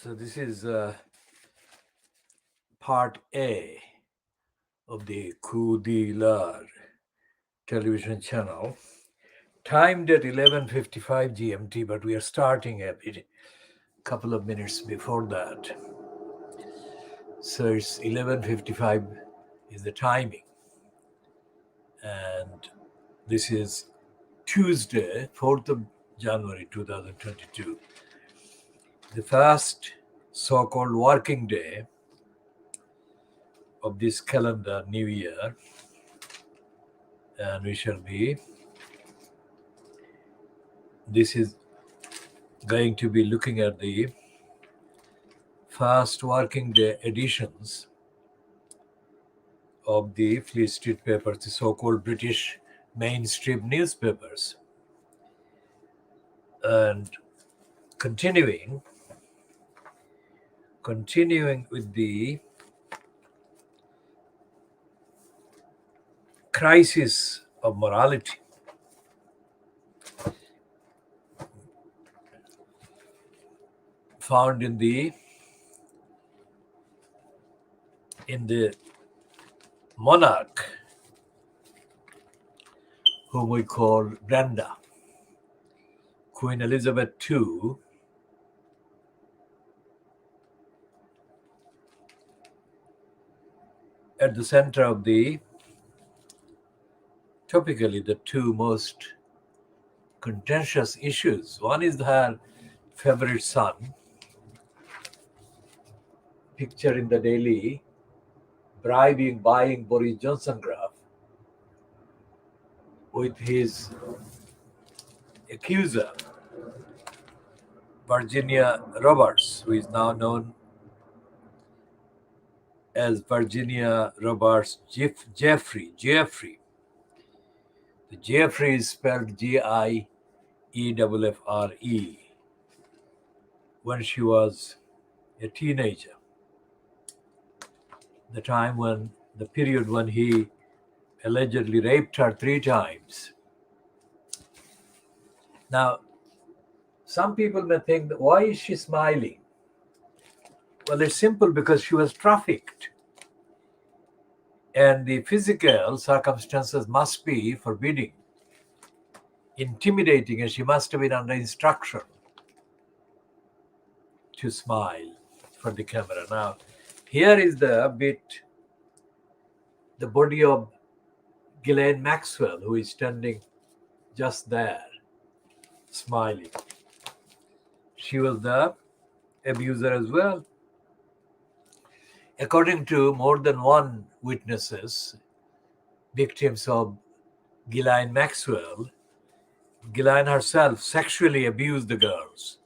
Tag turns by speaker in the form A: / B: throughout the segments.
A: So this is part A of the KhoodeelaarTV television channel, timed at 11:55 GMT, but we are starting a couple of minutes before that. So it's 11:55 is the timing, and this is Tuesday, 4th of January 2022, the first so-called working day of this calendar new year, and this is going to be looking at the first working day editions of the Fleet Street papers, the so-called British mainstream newspapers, and continuing with the crisis of morality. Found in the monarch, whom we call Brenda, Queen Elizabeth II, at the center of topically the two most contentious issues. One is her favorite son, picture in the Daily, buying Boris Johnson graph with his accuser, Virginia Roberts, who is now known as Virginia Roberts Jeffrey. The Jeffrey is spelled Gieffre. When she was a teenager, the period when he allegedly raped her 3 times. Now, some people may think, that why is she smiling? Well, it's simple, because she was trafficked. And the physical circumstances must be forbidding, intimidating, and she must have been under instruction to smile for the camera. Now, here is the body of Ghislaine Maxwell, who is standing just there, smiling. She was the abuser as well. According to more than one witnesses, victims of Ghislaine Maxwell, Ghislaine herself sexually abused the girls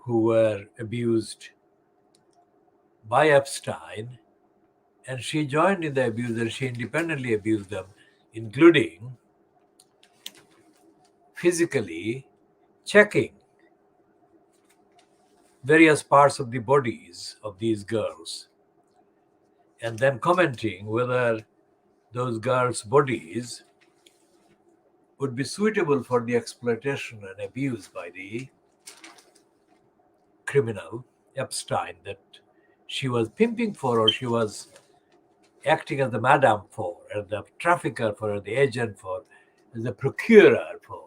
A: who were abused by Epstein, and she joined in the abuse, and she independently abused them, including physically checking various parts of the bodies of these girls, and then commenting whether those girls' bodies would be suitable for the exploitation and abuse by the criminal Epstein that she was pimping for, or she was acting as the madam for, as the trafficker for, as the agent for, as the procurer for.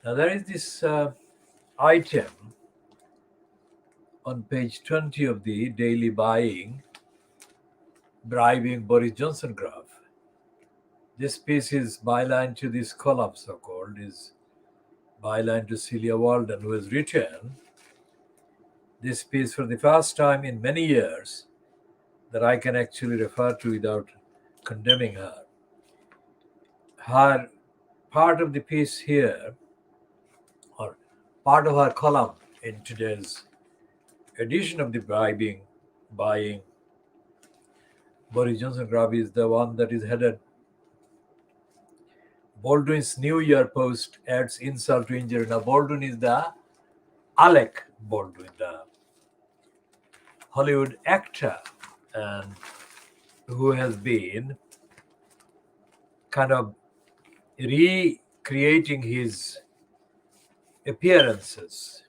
A: Now, there is this item on page 20 of the Daily Buying, Bribing Boris Johnson graph. This piece is byline to this column, so-called, is byline to Celia Walden, who has written this piece for the first time in many years that I can actually refer to without condemning her. Her part of the piece here, or part of her column in today's edition of the Buying Boris Johnson graph, is the one that is headed Baldwin's New Year post adds insult to injury. Now, Baldwin is the Alec Baldwin, the Hollywood actor, and who has been kind of recreating his appearances.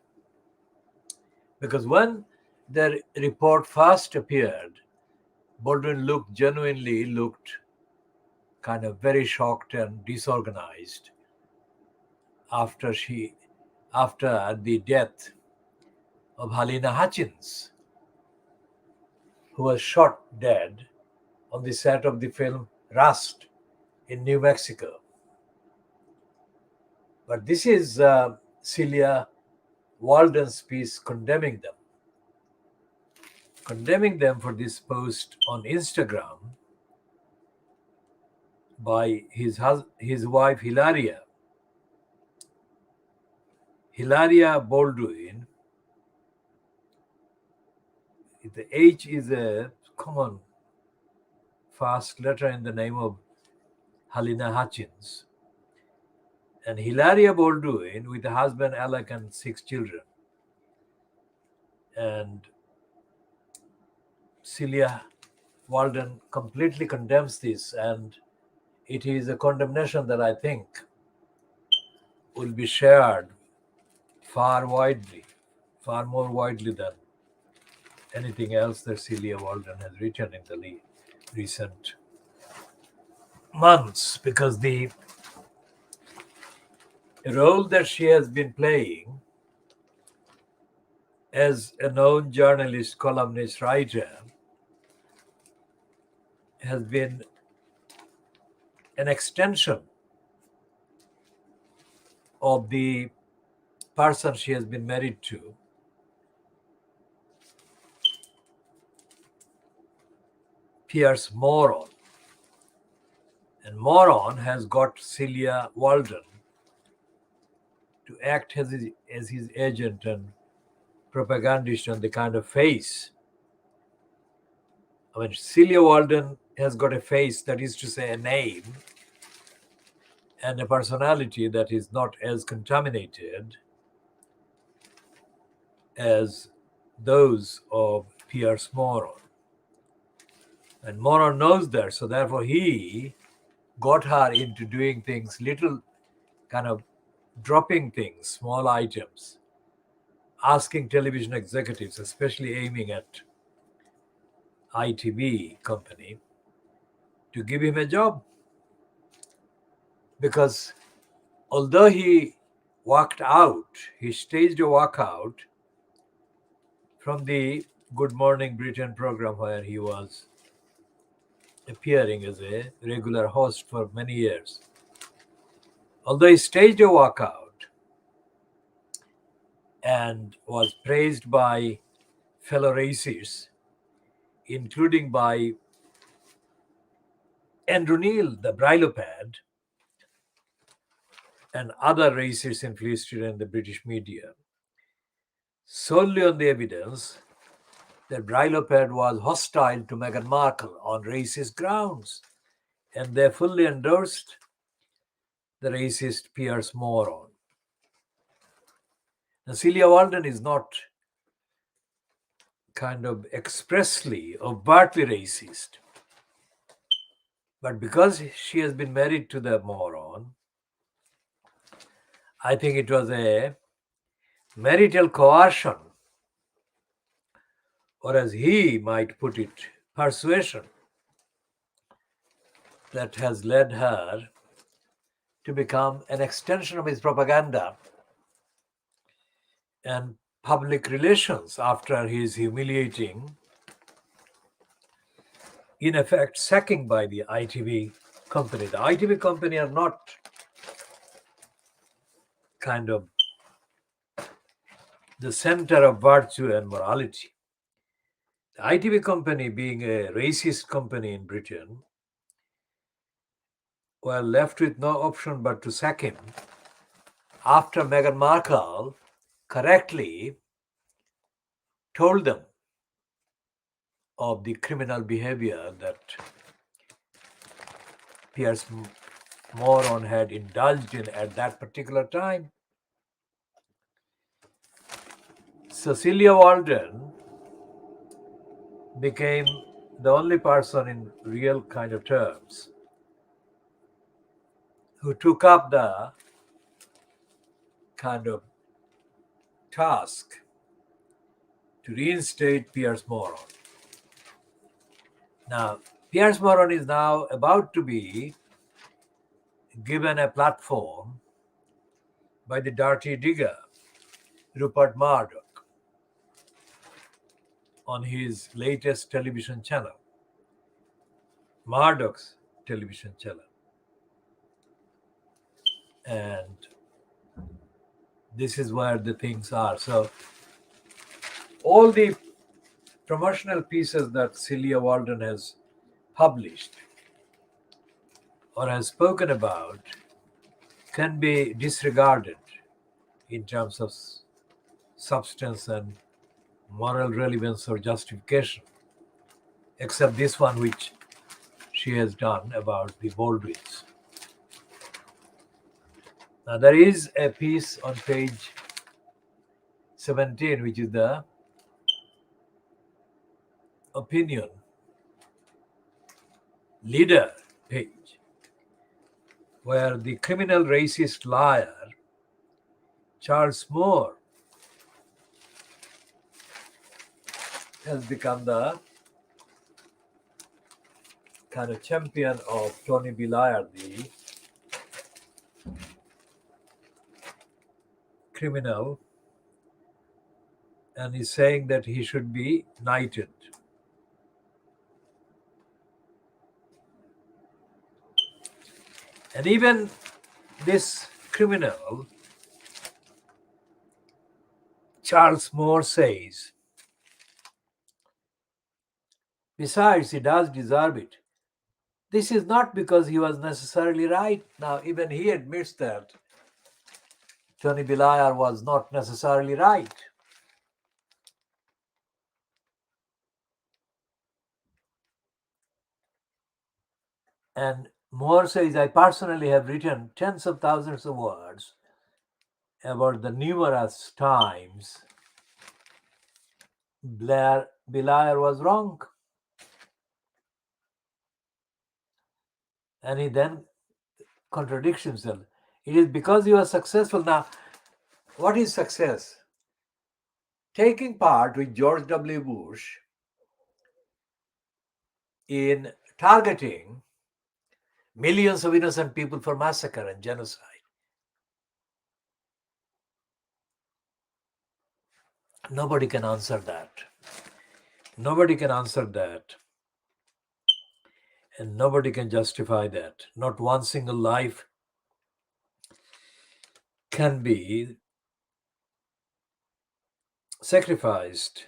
A: Because when the report first appeared, Baldwin genuinely looked kind of very shocked and disorganized after the death of Helena Hutchins, who was shot dead on the set of the film Rust in New Mexico. But this is Celia Walden's piece condemning for this post on Instagram by his wife Hilaria Baldwin. The H is a common first letter in the name of Helena Hutchins. And Hilaria Baldwin with a husband Alec and 6 children. And Celia Walden completely condemns this, and it is a condemnation that I think will be shared far more widely than anything else that Celia Walden has written in the recent months, because the role that she has been playing as a known journalist, columnist, writer has been an extension of the person she has been married to, Piers Morgan. And Morgan has got Celia Walden to act as his agent and propagandist on the kind of face. I mean, Celia Walden has got a face, that is to say, a name and a personality that is not as contaminated as those of Piers Morgan. And Morgan knows that, so therefore he got her into doing things, little kind of dropping things, small items, asking television executives, especially aiming at ITV company, to give him a job. Because although he staged a walkout from the Good Morning Britain program where he was appearing as a regular host for many years. Although he staged a walkout and was praised by fellow racists, including by Andrew Neil, the Brilopad, and other racists influenced in the British media, solely on the evidence that Brilopad was hostile to Meghan Markle on racist grounds, and they fully endorsed the racist Piers Morgan. Now, Celia Walden is not kind of expressly, overtly racist, but because she has been married to the Moron, I think it was a marital coercion, or as he might put it, persuasion, that has led her to become an extension of his propaganda and public relations after his humiliating, in effect, sacking by the ITV company. The ITV company are not kind of the center of virtue and morality. The ITV company, being a racist company in Britain, were left with no option but to sack him after Meghan Markle correctly told them of the criminal behavior that Piers Morgan had indulged in at that particular time. Cecilia Walden became the only person in real kind of terms who took up the kind of task to reinstate Piers Morgan. Now, Piers Morgan is now about to be given a platform by the dirty digger, Rupert Murdoch, on his latest television channel, Murdoch's television channel. And this is where the things are. So, all the promotional pieces that Celia Walden has published or has spoken about can be disregarded in terms of substance and moral relevance or justification, except this one which she has done about the Baldwins. Now, there is a piece on page 17, which is the opinion leader page, where the criminal racist liar Charles Moore has become the kind of champion of Tony Blair, the criminal, and he's saying that he should be knighted. And even this criminal, Charles Moore, says, besides, he does deserve it. This is not because he was necessarily right. Now, even he admits that Tony Blair was not necessarily right. And Moore says, I personally have written tens of thousands of words about the numerous times Blair was wrong. And he then contradicts himself. It is because he was successful. Now, what is success? Taking part with George W. Bush in targeting millions of innocent people for massacre and genocide. Nobody can answer that. Nobody can answer that. And nobody can justify that. Not one single life can be sacrificed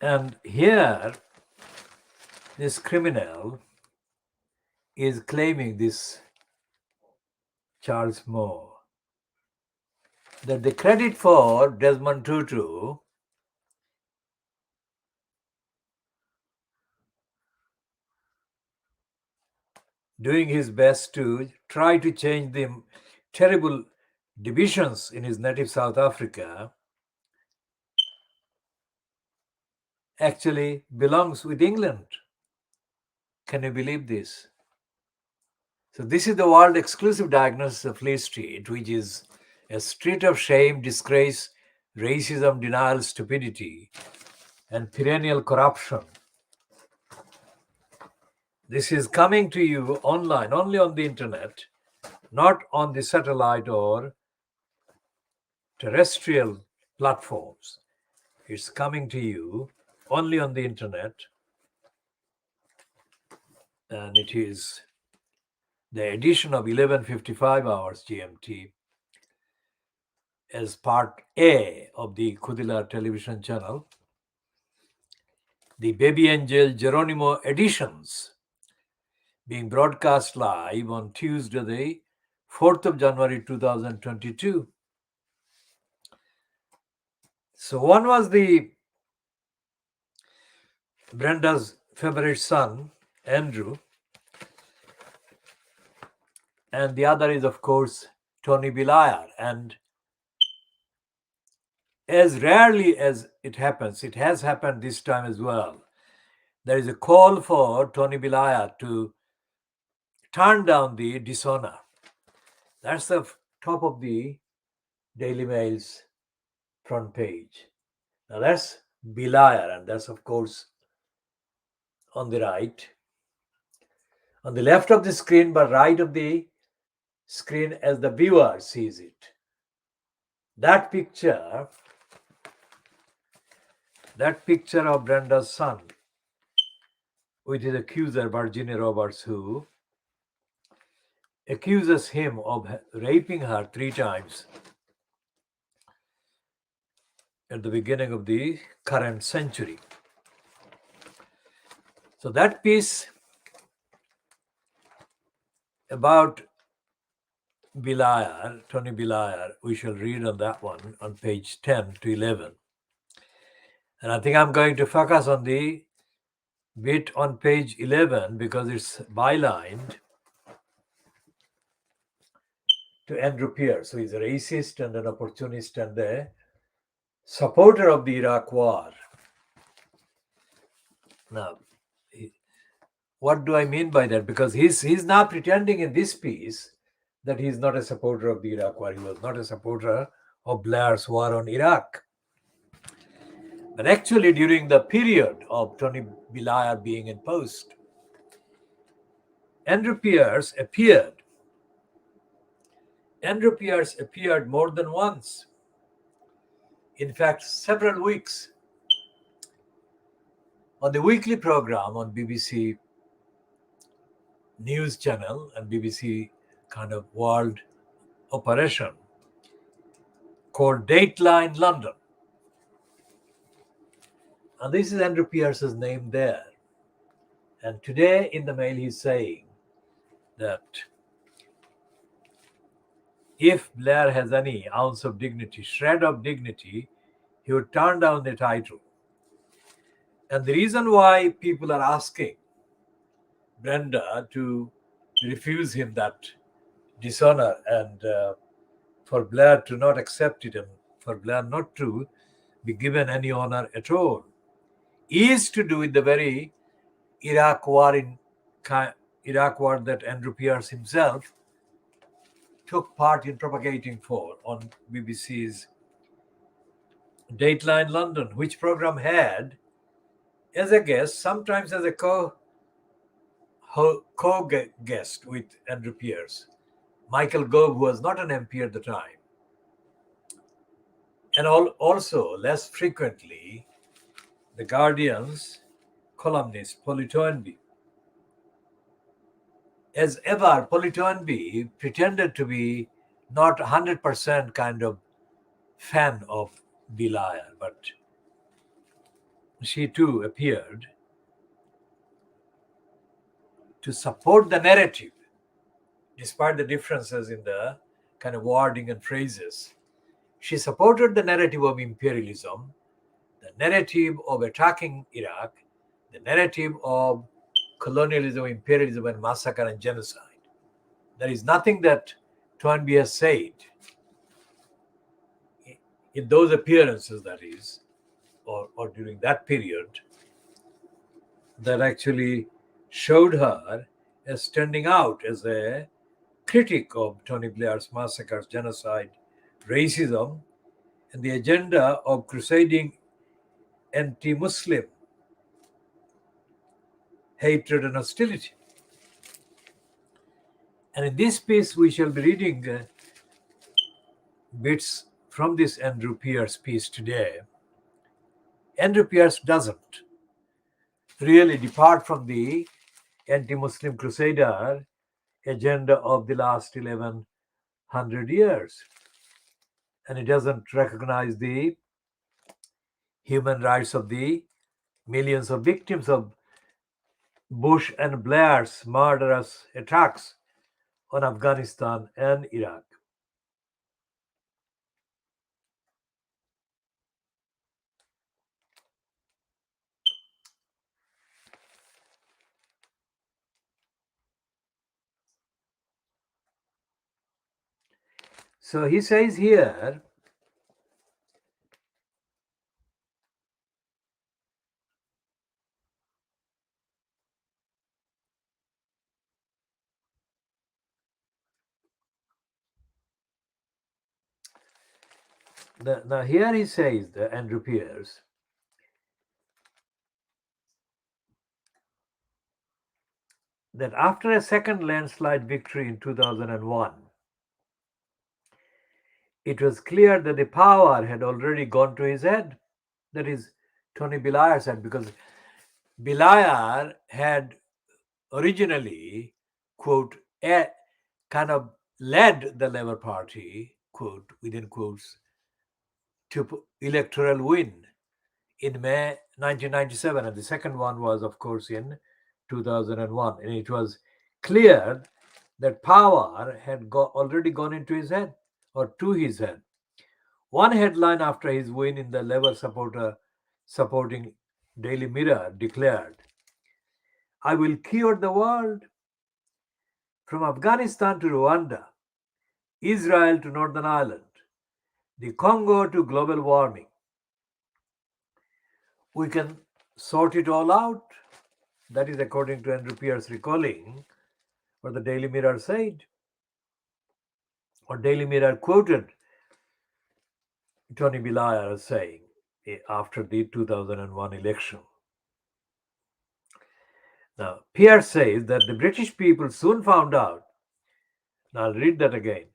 A: And here, this criminal is claiming, this Charles Moore, that the credit for Desmond Tutu doing his best to try to change the terrible divisions in his native South Africa actually belongs with England. Can you believe this? So this is the world exclusive diagnosis of Fleet Street, which is a street of shame, disgrace, racism, denial, stupidity, and perennial corruption. This is coming to you online, only on the internet, not on the satellite or terrestrial platforms. It's coming to you only on the internet, and it is the edition of 11:55 hours GMT as part A of the KhoodeelaarTV television channel, the BabyAngelGeronimo editions being broadcast live on Tuesday, the 4th of January 2022. So one was the Brenda's favorite son, Andrew, and the other is, of course, Tony Liar. And as rarely as it happens, it has happened this time as well. There is a call for Tony Liar to turn down the dishonor. That's the top of the Daily Mail's front page. Now that's Liar, and that's, of course, on the right. On the left of the screen, but right of the screen as the viewer sees it. That picture of Brenda's son with his accuser, Virginia Roberts, who accuses him of raping her 3 times at the beginning of the current century. So that piece about Tony Liar, we shall read on that one on page 10 to 11. And I think I'm going to focus on the bit on page 11 because it's bylined to Andrew Pierce, who is a racist and an opportunist and a supporter of the Iraq War. Now, what do I mean by that? Because he's now pretending in this piece that he's not a supporter of the Iraq War. He was not a supporter of Blair's war on Iraq. But actually, during the period of Tony Liar being in post, Andrew Pierce appeared. Andrew Pierce appeared more than once. In fact, several weeks on the weekly program on BBC News Channel and BBC kind of world operation called Dateline London. And this is Andrew Pierce's name there. And today in the Mail he's saying that if Blair has any ounce of dignity, shred of dignity, he would turn down the title. And the reason why people are asking Brenda to refuse him that dishonor and for Blair to not accept it and for Blair not to be given any honor at all is to do with the very Iraq war that Andrew Pierce himself took part in propagating for on BBC's Dateline London, which program had as a guest, sometimes as a co-guest with Andrew Pierce, Michael Gove, who was not an MP at the time, and also less frequently the Guardian's columnist Polly Toynbee. As ever, Polly Toynbee pretended to be not 100% kind of fan of Liar, but she too appeared to support the narrative, despite the differences in the kind of wording and phrases. She supported the narrative of imperialism, the narrative of attacking Iraq, the narrative of colonialism, imperialism, and massacre and genocide. There is nothing that Toynbee has said in those appearances, that is, or during that period, that actually showed her as standing out as a critic of Tony Blair's massacres, genocide, racism, and the agenda of crusading anti-Muslim hatred and hostility. And in this piece, we shall be reading bits from this Andrew Pierce piece today. Andrew Pierce doesn't really depart from the anti-Muslim crusader agenda of the last 1100 years. And it doesn't recognize the human rights of the millions of victims of Bush and Blair's murderous attacks on Afghanistan and Iraq. So he says here, now here he says, Andrew Pierce, that after a second landslide victory in 2001, it was clear that the power had already gone to his head. That is, Tony Blair's head, because Blair had originally, quote, kind of led the Labour Party, quote, within quotes, to electoral win in May 1997. And the second one was, of course, in 2001. And it was clear that power had already gone into his head, or to his head. One headline after his win in the Labour supporting Daily Mirror declared, "I will cure the world. From Afghanistan to Rwanda, Israel to Northern Ireland, the Congo to global warming. We can sort it all out." That is according to Andrew Pierce recalling what the Daily Mirror said, or Daily Mirror quoted Tony Blair as saying after the 2001 election. Now, Pierce says that the British people soon found out. Now, I'll read that again.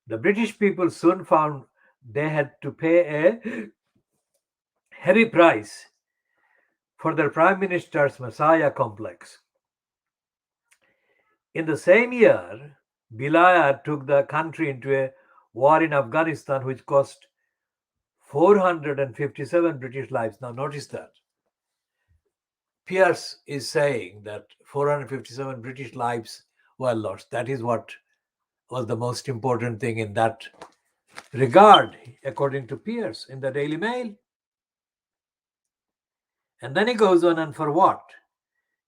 A: The British people soon found they had to pay a heavy price for their Prime Minister's Messiah complex. In the same year, Blair took the country into a war in Afghanistan which cost 457 British lives. Now, notice that. Pierce is saying that 457 British lives were lost. That is what was the most important thing in that regard, according to Pierce in the Daily Mail. And then he goes on, and for what?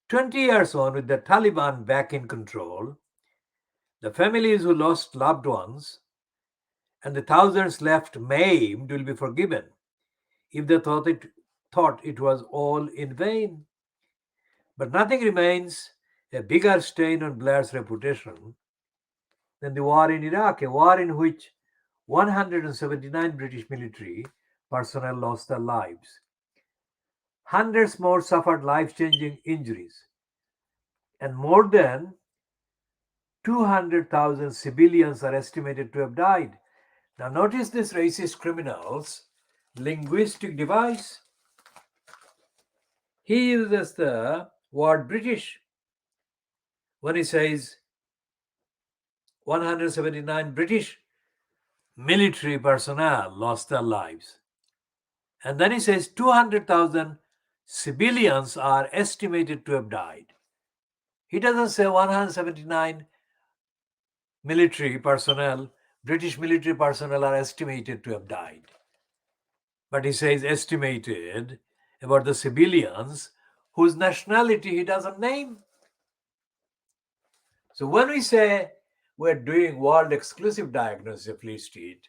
A: 20 years on, with the Taliban back in control, the families who lost loved ones and the thousands left maimed will be forgiven if they thought it was all in vain. But nothing remains a bigger stain on Blair's reputation than the war in Iraq, a war in which 179 British military personnel lost their lives. Hundreds more suffered life-changing injuries, and more than 200,000 civilians are estimated to have died. Now notice this racist criminal's linguistic device. He uses the word British when he says 179 British military personnel lost their lives. And then he says 200,000 civilians are estimated to have died. He doesn't say 179 military personnel, British military personnel are estimated to have died. But he says estimated about the civilians whose nationality he doesn't name. So when we say we're doing world exclusive diagnosis of Fleet Street,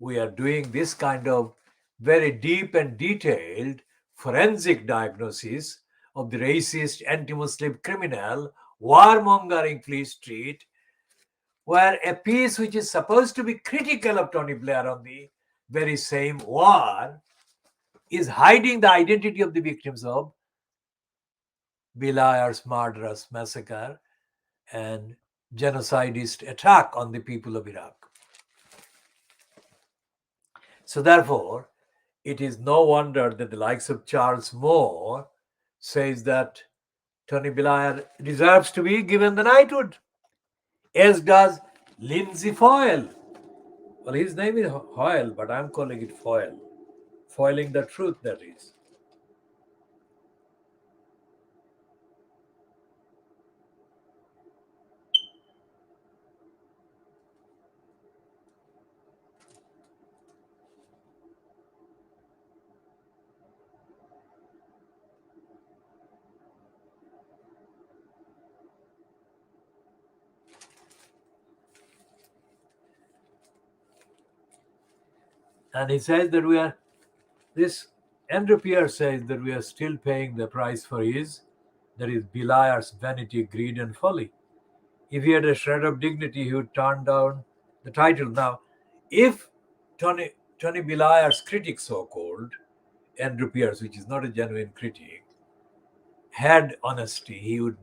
A: we are doing this kind of very deep and detailed forensic diagnosis of the racist, anti-Muslim criminal, warmongering Fleet Street, where a piece which is supposed to be critical of Tony Blair on the very same war is hiding the identity of the victims of Liar's murderous massacre and genocidist attack on the people of Iraq. So therefore, it is no wonder that the likes of Charles Moore says that Tony Blair deserves to be given the knighthood, as does Lindsay Foyle. Well, his name is Hoyle, but I'm calling it Foyle. Foiling the truth, that is. And he says that this Andrew Pierce says that we are still paying the price for that is Liar's vanity, greed, and folly. If he had a shred of dignity, he would turn down the title. Now, if Tony Liar's critic, so-called, Andrew Pierce, which is not a genuine critic, had honesty, he would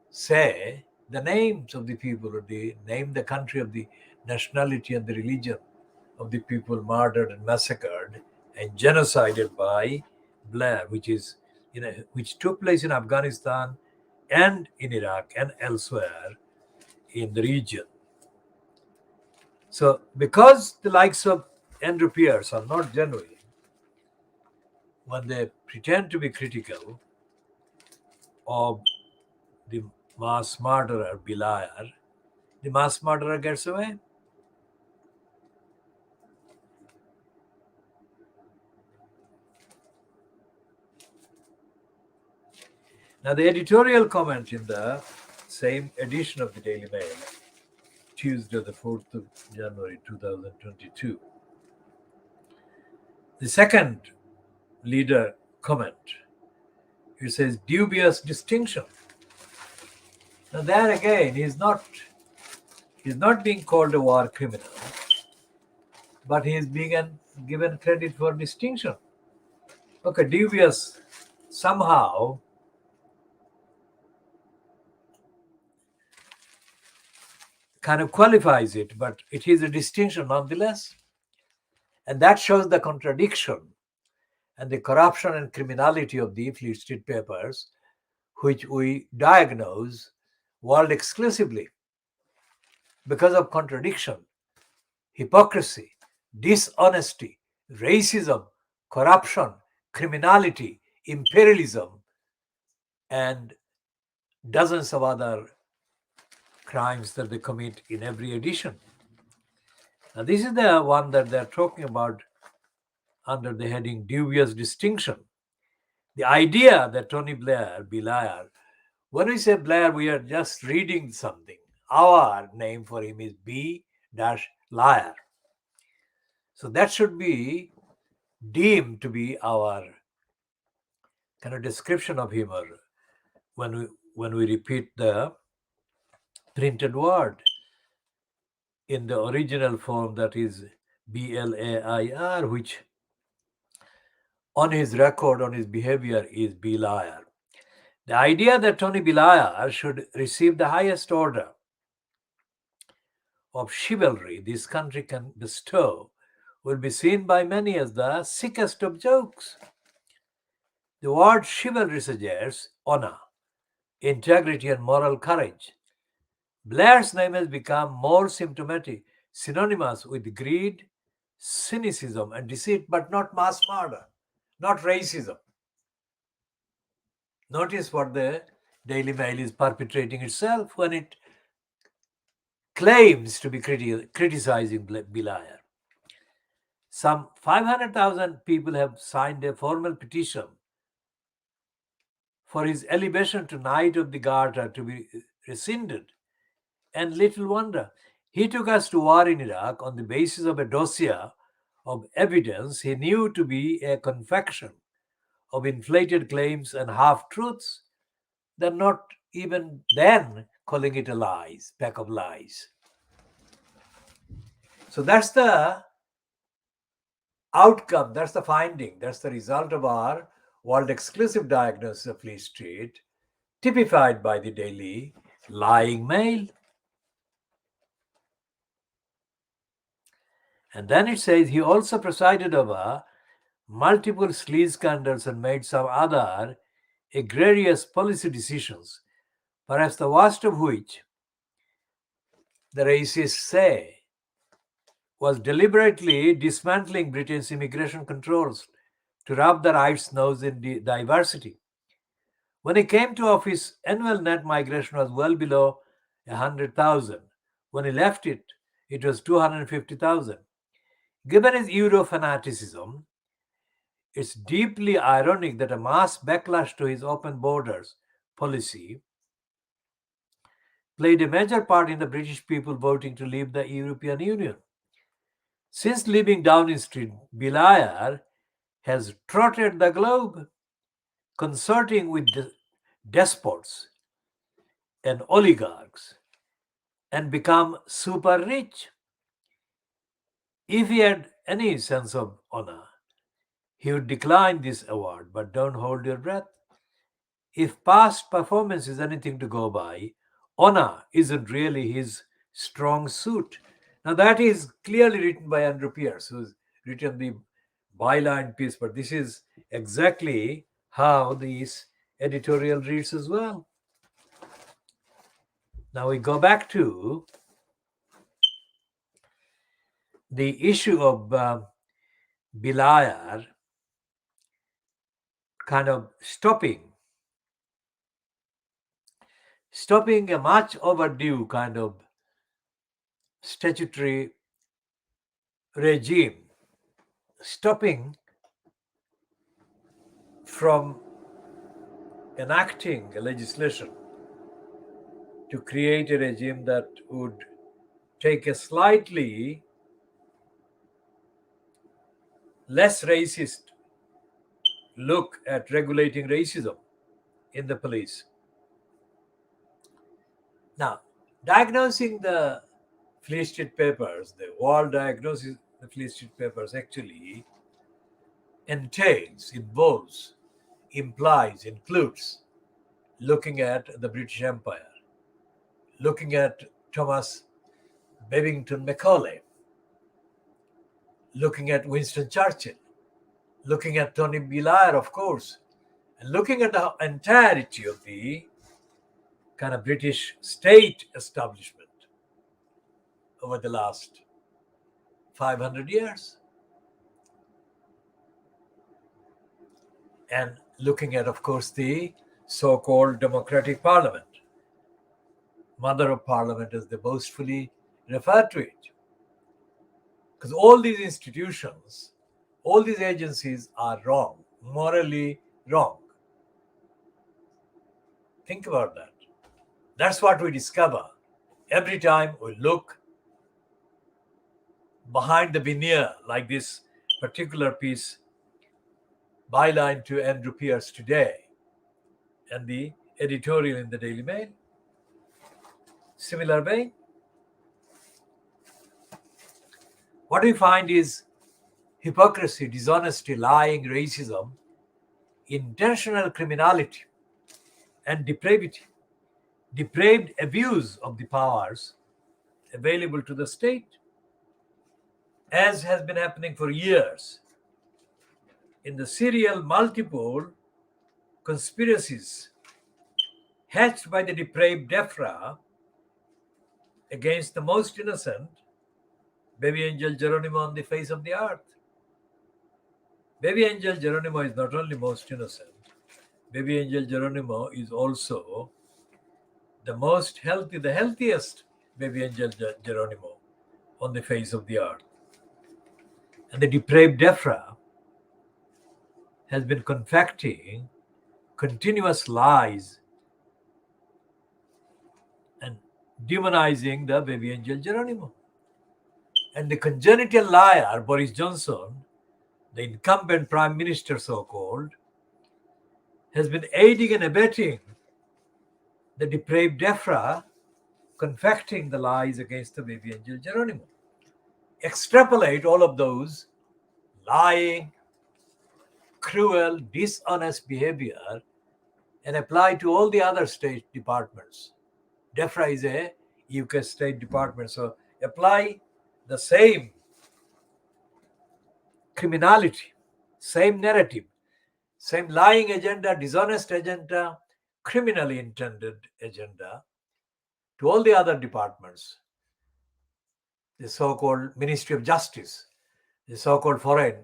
A: say the names of the people, or name the country of the nationality and the religion of the people murdered and massacred and genocided by Blair, which took place in Afghanistan and in Iraq and elsewhere in the region. So, because the likes of Andrew Pierce are not genuine, when they pretend to be critical of the mass murderer Liar, the mass murderer gets away. Now, the editorial comment in the same edition of the Daily Mail, Tuesday, the 4th of January 2022, the second leader comment, it says dubious distinction. Now, there again, he's not being called a war criminal, but he is being given credit for distinction. Okay, dubious somehow kind of qualifies it, but it is a distinction nonetheless. And that shows the contradiction and the corruption and criminality of the Fleet Street papers, which we diagnose world exclusively because of contradiction, hypocrisy, dishonesty, racism, corruption, criminality, imperialism, and dozens of other crimes that they commit in every edition. Now, this is the one that they're talking about under the heading dubious distinction. The idea that Tony Blair, Liar, when we say Blair, we are just reading something. Our name for him is B-Liar. So that should be deemed to be our kind of description of him, or when we repeat the printed word in the original form, that is BLAIR, which on his record, on his behavior, is Liar. The idea that Tony Liar should receive the highest order of chivalry this country can bestow will be seen by many as the sickest of jokes. The word chivalry suggests honor, integrity, and moral courage. Blair's name has become more symptomatic, synonymous with greed, cynicism, and deceit, but not mass murder, not racism. Notice what the Daily Mail is perpetrating itself when it claims to be criticizing Belair. Some 500,000 people have signed a formal petition for his elevation to Knight of the Garter to be rescinded. And little wonder, he took us to war in Iraq on the basis of a dossier of evidence he knew to be a confection of inflated claims and half-truths. They're not even then calling it a lies, pack of lies. So that's the outcome, that's the finding, that's the result of our world exclusive diagnosis of Fleet Street, typified by the Daily Lying Mail. And then it says he also presided over multiple sleaze scandals and made some other egregious policy decisions, perhaps the worst of which, the racists say, was deliberately dismantling Britain's immigration controls to rub the right's nose in diversity. When he came to office, annual net migration was well below 100,000. When he left it, it was 250,000. Given his Euro fanaticism, it's deeply ironic that a mass backlash to his open borders policy played a major part in the British people voting to leave the European Union. Since leaving Downing Street, Belair has trotted the globe, consorting with despots and oligarchs, and become super rich. If he had any sense of honor, he would decline this award, but don't hold your breath. If past performance is anything to go by, honor isn't really his strong suit. Now, that is clearly written by Andrew Pierce, who's written the byline piece, but this is exactly how this editorial reads as well. Now, we go back to the issue of Belair kind of stopping a much overdue kind of statutory regime, stopping from enacting a legislation to create a regime that would take a slightly less racist look at regulating racism in the police. Now, diagnosing the Fleet Street Papers, the world diagnosis of the Fleet Street Papers actually entails, involves, implies, includes looking at the British Empire, looking at Thomas Babington Macaulay, looking at Winston Churchill, looking at Tony Blair, of course, and looking at the entirety of the kind of British state establishment over the last 500 years. And looking at, of course, the so-called democratic parliament, mother of parliament as they boastfully refer to it. Because all these institutions, all these agencies are wrong, morally wrong. Think about that. That's what we discover every time we look behind the veneer, like this particular piece, byline to Andrew Pierce today, and the editorial in the Daily Mail. Similar vein. What we find is hypocrisy, dishonesty, lying, racism, intentional criminality, and depravity, depraved abuse of the powers available to the state, as has been happening for years in the serial multiple conspiracies hatched by the depraved DEFRA against the most innocent BabyAngelGeronimo on the face of the earth. BabyAngelGeronimo is not only most innocent, BabyAngelGeronimo is also the most healthy, the healthiest BabyAngelGeronimo on the face of the earth. And the depraved DEFRA has been confecting continuous lies and demonizing the BabyAngelGeronimo. And the congenital liar, Boris Johnson, the incumbent prime minister so-called, has been aiding and abetting the depraved DEFRA confecting the lies against the BabyAngelGeronimo. Extrapolate all of those lying, cruel, dishonest behavior and apply to all the other state departments. DEFRA is a UK state department, so apply the same criminality, same narrative, same lying agenda, dishonest agenda, criminally intended agenda to all the other departments. The so-called Ministry of Justice, the so-called Foreign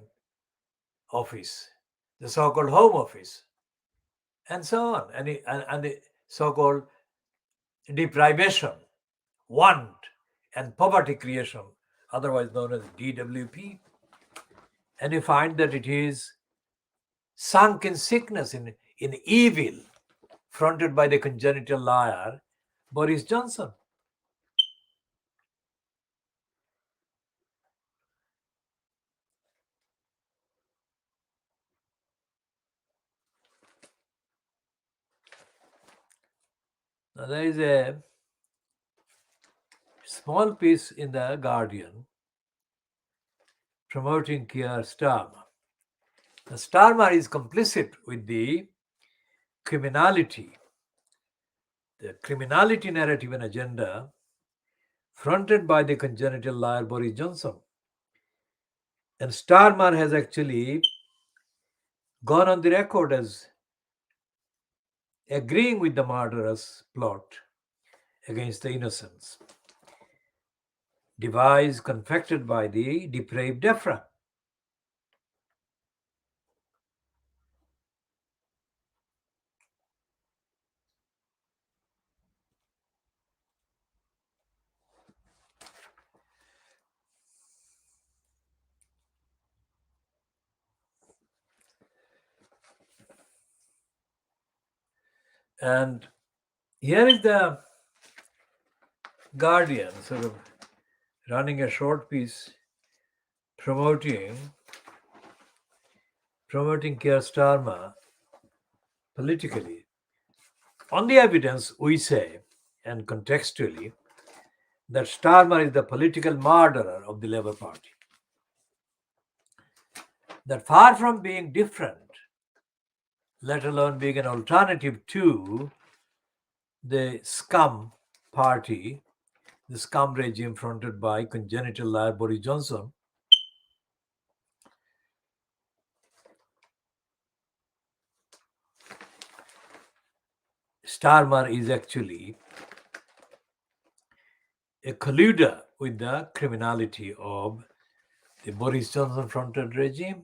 A: Office, the so-called Home Office, and so on, and the so-called deprivation, want, and poverty creation, otherwise known as DWP. And you find that it is sunk in sickness, in evil, fronted by the congenital liar, Boris Johnson. Now, there is a small piece in the Guardian promoting Keir Starmer. The Starmer is complicit with the criminality narrative and agenda fronted by the congenital liar Boris Johnson. And Starmer has actually gone on the record as agreeing with the murderous plot against the innocents, devised, confected by the depraved DEFRA. And here is the Guardian sort of running a short piece promoting Keir Starmer politically. On the evidence, we say, and contextually, that Starmer is the political murderer of the Labour Party. That far from being different, let alone being an alternative to the scum party, the scum regime fronted by congenital liar Boris Johnson, Starmer is actually a colluder with the criminality of the Boris Johnson fronted regime.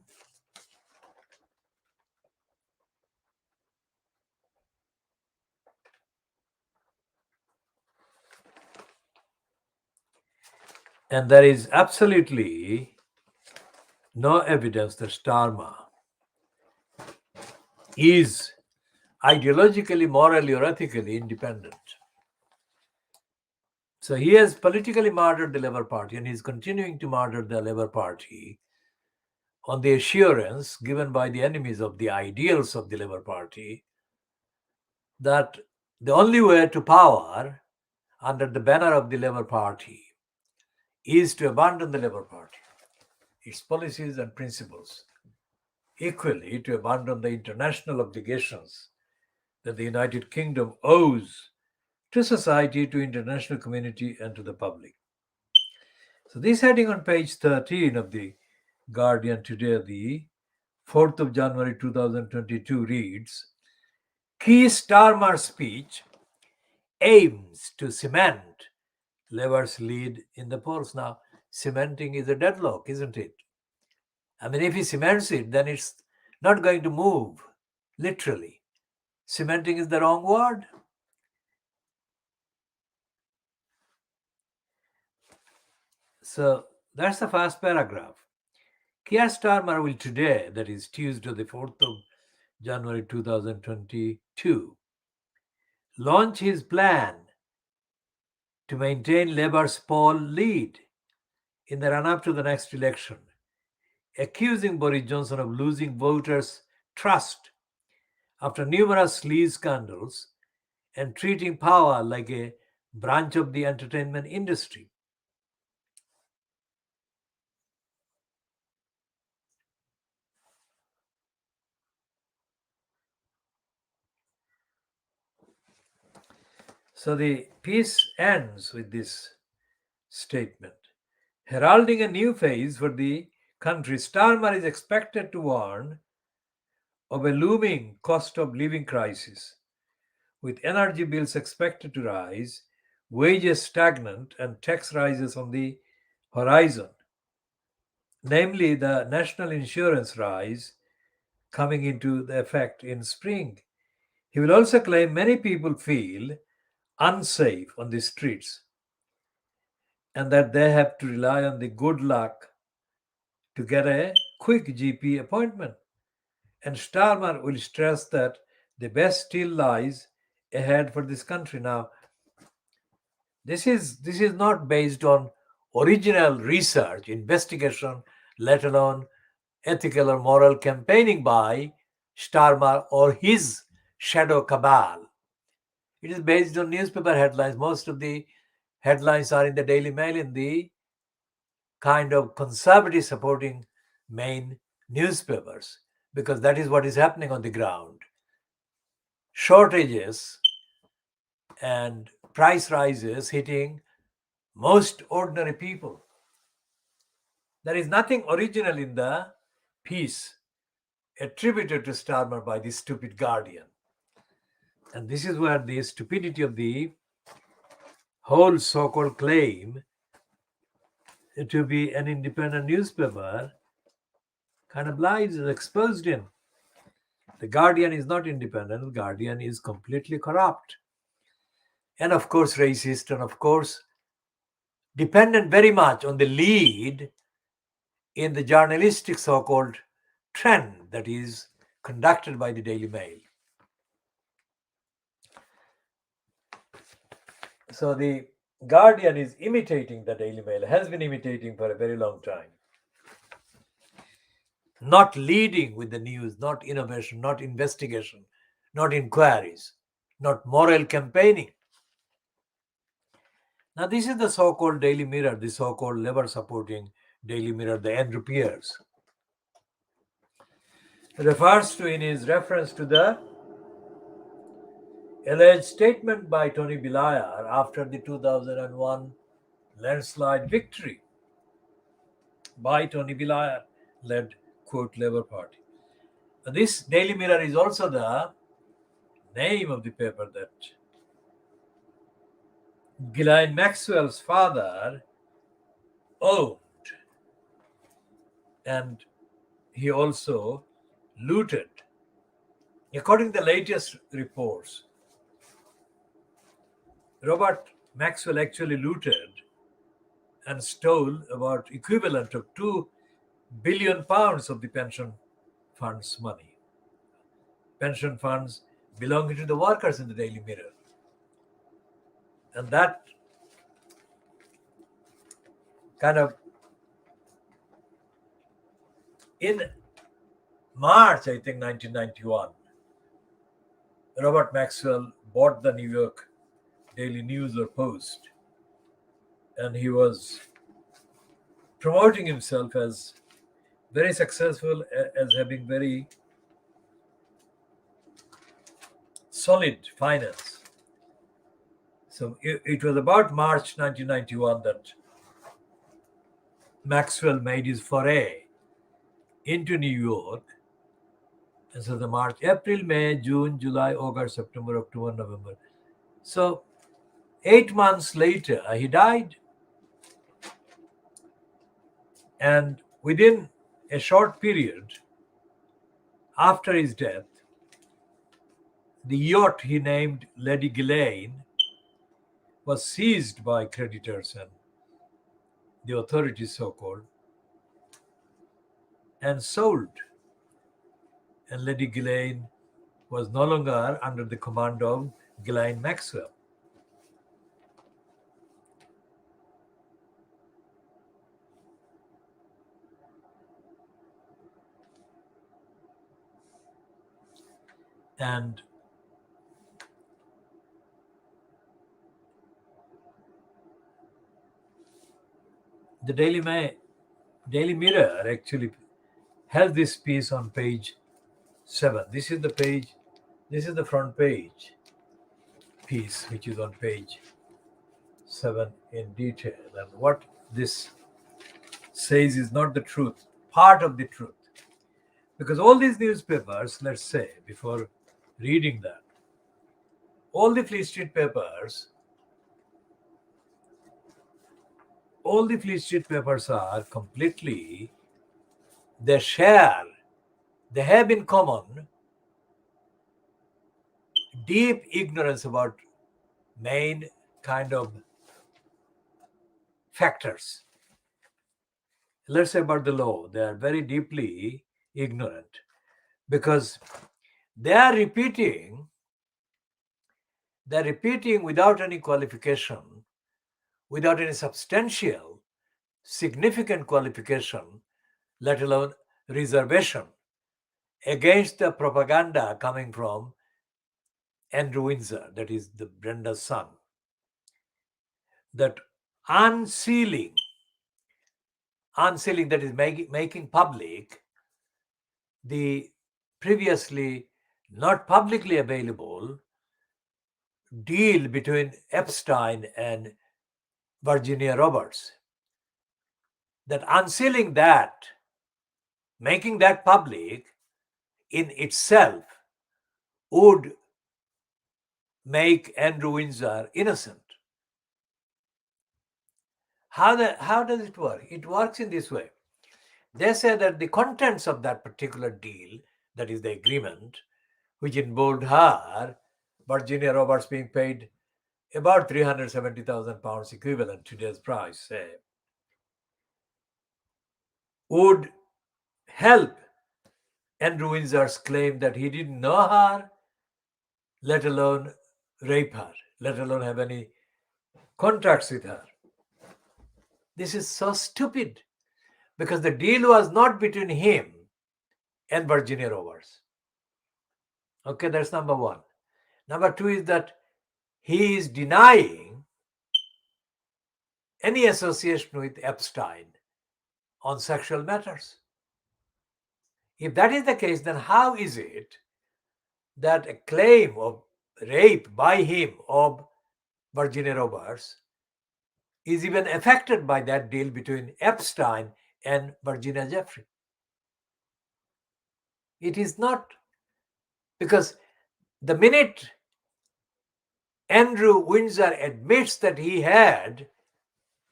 A: And there is absolutely no evidence that Starmer is ideologically, morally, or ethically independent. So he has politically murdered the Labour Party, and he's continuing to murder the Labour Party on the assurance given by the enemies of the ideals of the Labour Party that the only way to power under the banner of the Labour Party is to abandon the Labour Party, its policies and principles, equally to abandon the international obligations that the United Kingdom owes to society, to international community, and to the public. So this heading on page 13 of the Guardian today, the 4th of January 2022 reads, Keir Starmer's speech aims to cement Labour's lead in the polls. Now, cementing is a deadlock, isn't it? I mean, if he cements it, then it's not going to move, literally. Cementing is the wrong word. So that's the first paragraph. Keir Starmer will today, that is Tuesday, the 4th of January 2022, launch his plan to maintain Labour's poll lead in the run up to the next election, accusing Boris Johnson of losing voters' trust after numerous sleaze scandals and treating power like a branch of the entertainment industry. So the piece ends with this statement. Heralding a new phase for the country, Starmer is expected to warn of a looming cost of living crisis, with energy bills expected to rise, wages stagnant, and tax rises on the horizon, namely the national insurance rise coming into the effect in spring. He will also claim many people feel unsafe on the streets and that they have to rely on the good luck to get a quick GP appointment. And Starmer will stress that the best still lies ahead for this country. Now, this is not based on original research, investigation, let alone ethical or moral campaigning by Starmer or his shadow cabal. It is based on newspaper headlines. Most of the headlines are in the Daily Mail, in the kind of conservative supporting main newspapers, because that is what is happening on the ground. Shortages and price rises hitting most ordinary people. There is nothing original in the piece attributed to Starmer by the stupid Guardian. And this is where the stupidity of the whole so-called claim to be an independent newspaper kind of lies is exposed in. The Guardian is not independent. The Guardian is completely corrupt. And of course racist, and of course dependent very much on the lead in the journalistic so-called trend that is conducted by the Daily Mail. So the Guardian is imitating the Daily Mail, has been imitating for a very long time. Not leading with the news, not innovation, not investigation, not inquiries, not moral campaigning. Now, this is the so-called Daily Mirror, the so-called Labour-supporting Daily Mirror, the Andrew Pierce. Refers to in his reference to the alleged statement by Tony Blair after the 2001 landslide victory by Tony Blair-led, quote, Labour Party. This Daily Mirror is also the name of the paper that Ghislaine Maxwell's father owned, and he also looted. According to the latest reports, Robert Maxwell actually looted and stole about equivalent of £2 billion of the pension funds money. Pension funds belonging to the workers in the Daily Mirror. And that kind of, in March, I think, 1991, Robert Maxwell bought the New York Daily News or Post, and he was promoting himself as very successful, as having very solid finance. So it was about March 1991 that Maxwell made his foray into New York. And so the March, April, May, June, July, August, September, October, November. So 8 months later, he died. And within a short period after his death, The yacht he named Lady Ghislaine was seized by creditors and the authorities, so-called, and sold. And Lady Ghislaine was no longer under the command of Ghislaine Maxwell. And the Daily Mirror actually has this piece on page 7. This is the front page piece, which is on page 7 in detail. And what this says is not the truth, part of the truth. Because all these newspapers, let's say, before reading that, all the Fleet Street papers are completely, they have in common deep ignorance about main kind of factors. Let's say about the law, they are very deeply ignorant because they are repeating without any qualification, without any substantial, significant qualification, let alone reservation, against the propaganda coming from Andrew Windsor, that is the Brenda's son, that unsealing, that is making public the previously not publicly available deal between Epstein and Virginia Roberts. That unsealing that, making that public in itself would make Andrew Windsor innocent. How does it work? It works in this way. They say that the contents of that particular deal, that is the agreement, which involved her, Virginia Roberts, being paid about £370,000 equivalent to today's price, say, would help Andrew Windsor's claim that he didn't know her, let alone rape her, let alone have any contracts with her. This is so stupid because the deal was not between him and Virginia Roberts. Okay, that's number one. Number two is that he is denying any association with Epstein on sexual matters. If that is the case, then how is it that a claim of rape by him of Virginia Roberts is even affected by that deal between Epstein and Virginia Jeffrey? It is not, because the minute Andrew Windsor admits that he had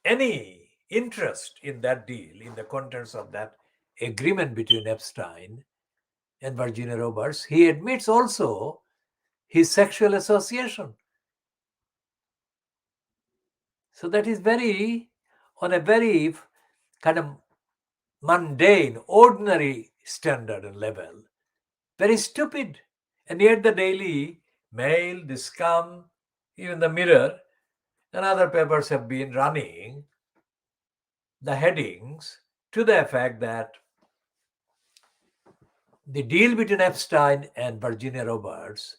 A: any interest in that deal, in the contents of that agreement between Epstein and Virginia Roberts, he admits also his sexual association. So that is on a very kind of mundane, ordinary standard and level, very stupid. And yet the Daily Mail, the Scum, even the Mirror and other papers have been running the headings to the effect that the deal between Epstein and Virginia Roberts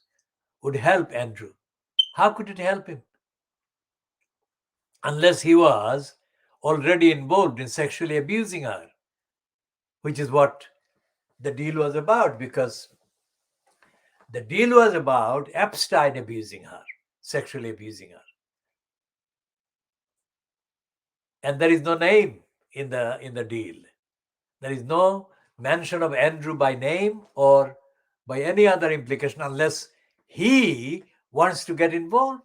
A: would help Andrew. How could it help him? Unless he was already involved in sexually abusing her, which is what the deal was about, because the deal was about Epstein abusing her, sexually abusing her. And there is no name in the deal. There is no mention of Andrew by name or by any other implication, unless he wants to get involved.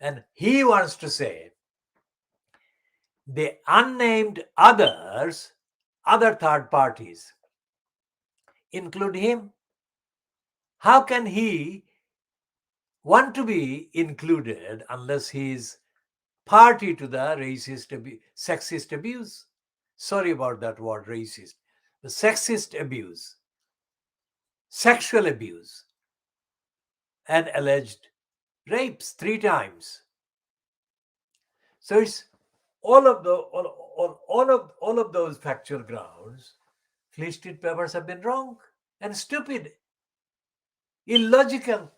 A: And he wants to say the unnamed others, other third parties, include him. How can he want to be included unless he is party to the sexist abuse. Sorry about that word, racist. The sexist abuse, sexual abuse, and alleged rapes 3 times. So it's all of those factual grounds. Fleet Street papers have been wrong and stupid, illogical.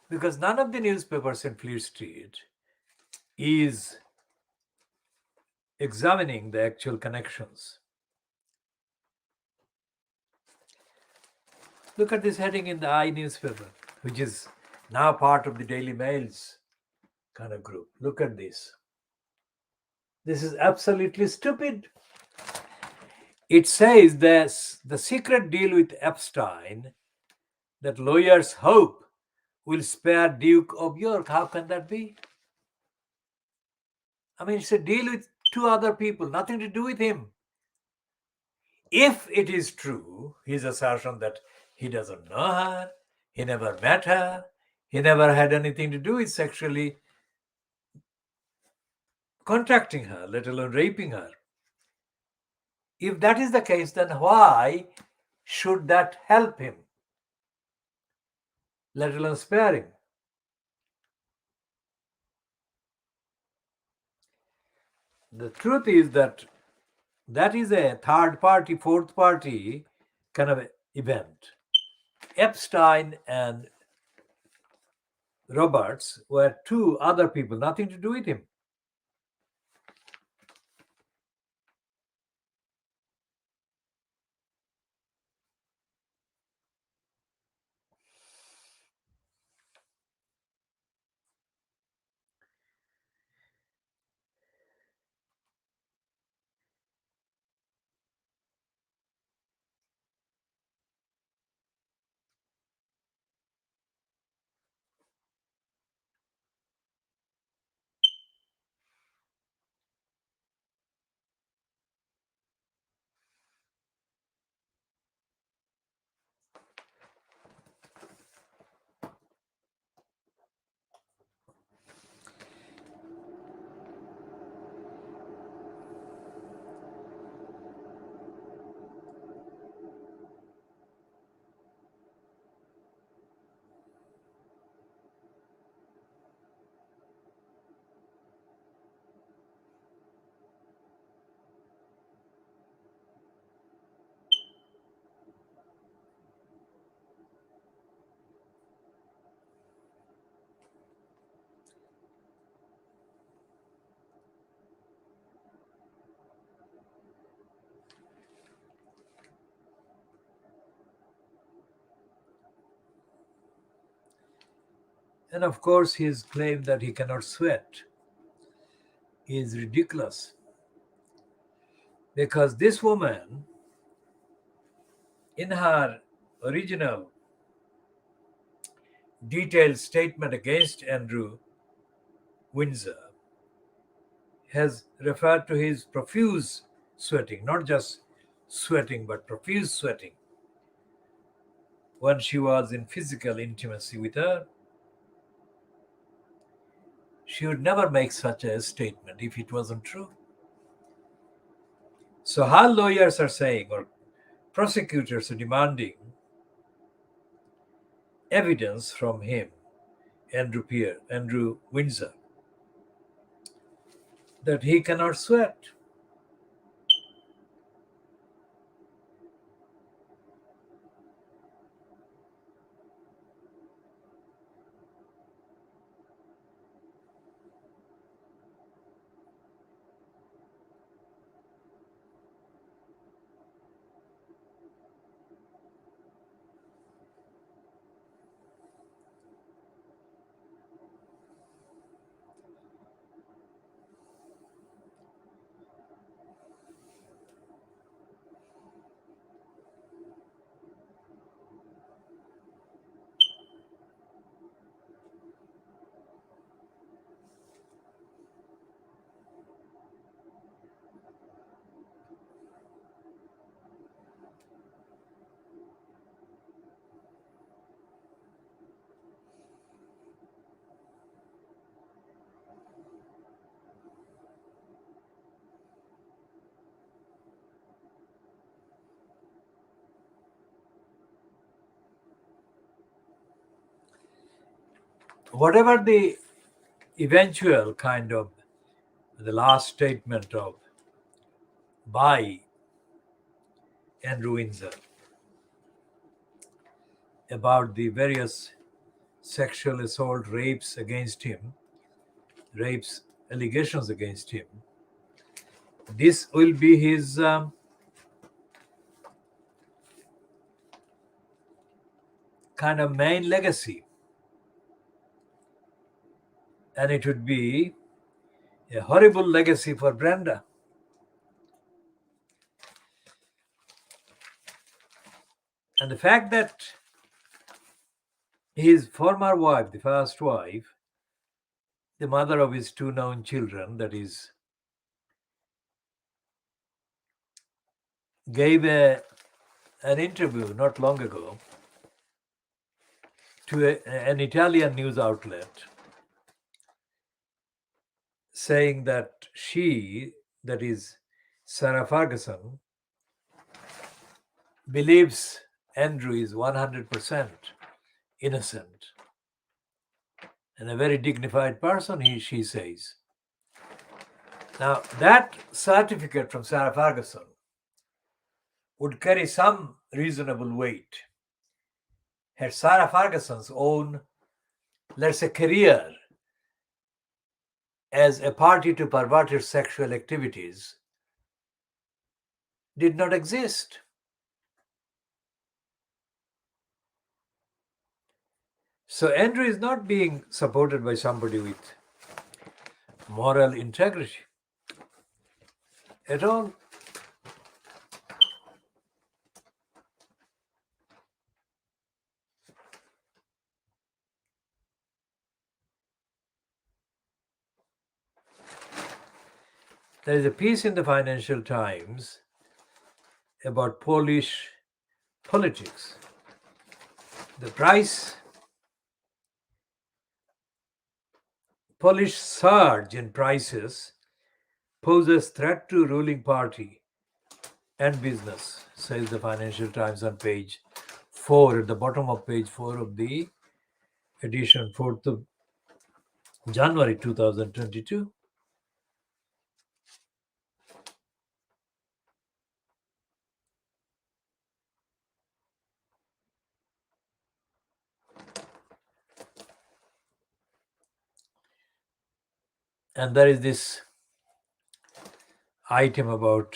A: Because none of the newspapers in Fleet Street is examining the actual connections. Look at this heading in the I newspaper, which is now part of the Daily Mail's kind of group. Look at this. This is absolutely stupid. It says the secret deal with Epstein that lawyers hope will spare Duke of York. How can that be? I mean, it's a deal with 2 other people, nothing to do with him. If it is true, his assertion that he doesn't know her, he never met her, he never had anything to do with sexually contacting her, let alone raping her. If that is the case, then why should that help him, let alone spare him? The truth is that that is a third party, fourth party kind of event. Epstein and Roberts were 2 other people, nothing to do with him. And of course, his claim that he cannot sweat is ridiculous, because this woman, in her original detailed statement against Andrew Windsor, has referred to his profuse sweating, not just sweating, but profuse sweating, when she was in physical intimacy with her. She would never make such a statement if it wasn't true. So her lawyers are saying, or prosecutors are demanding, evidence from him, Andrew Windsor, that he cannot sweat. Whatever the eventual kind of the last statement of by Andrew Windsor about the various sexual assault rapes against him, rapes allegations against him, this will be his kind of main legacy. And it would be a horrible legacy for Brenda. And the fact that his former wife, the first wife, the mother of his two known children, that is, gave an interview not long ago to an Italian news outlet, saying that she, that is Sarah Ferguson, believes Andrew is 100% innocent and a very dignified person, she says. Now, that certificate from Sarah Ferguson would carry some reasonable weight had Sarah Ferguson's own, let's say, career as a party to perverted sexual activities did not exist. So Andrew is not being supported by somebody with moral integrity at all. There is a piece in the Financial Times about Polish politics. The Polish surge in prices poses threat to ruling party and business, says the Financial Times on page 4, at the bottom of page 4 of the edition, 4th of January 2022. And there is this item about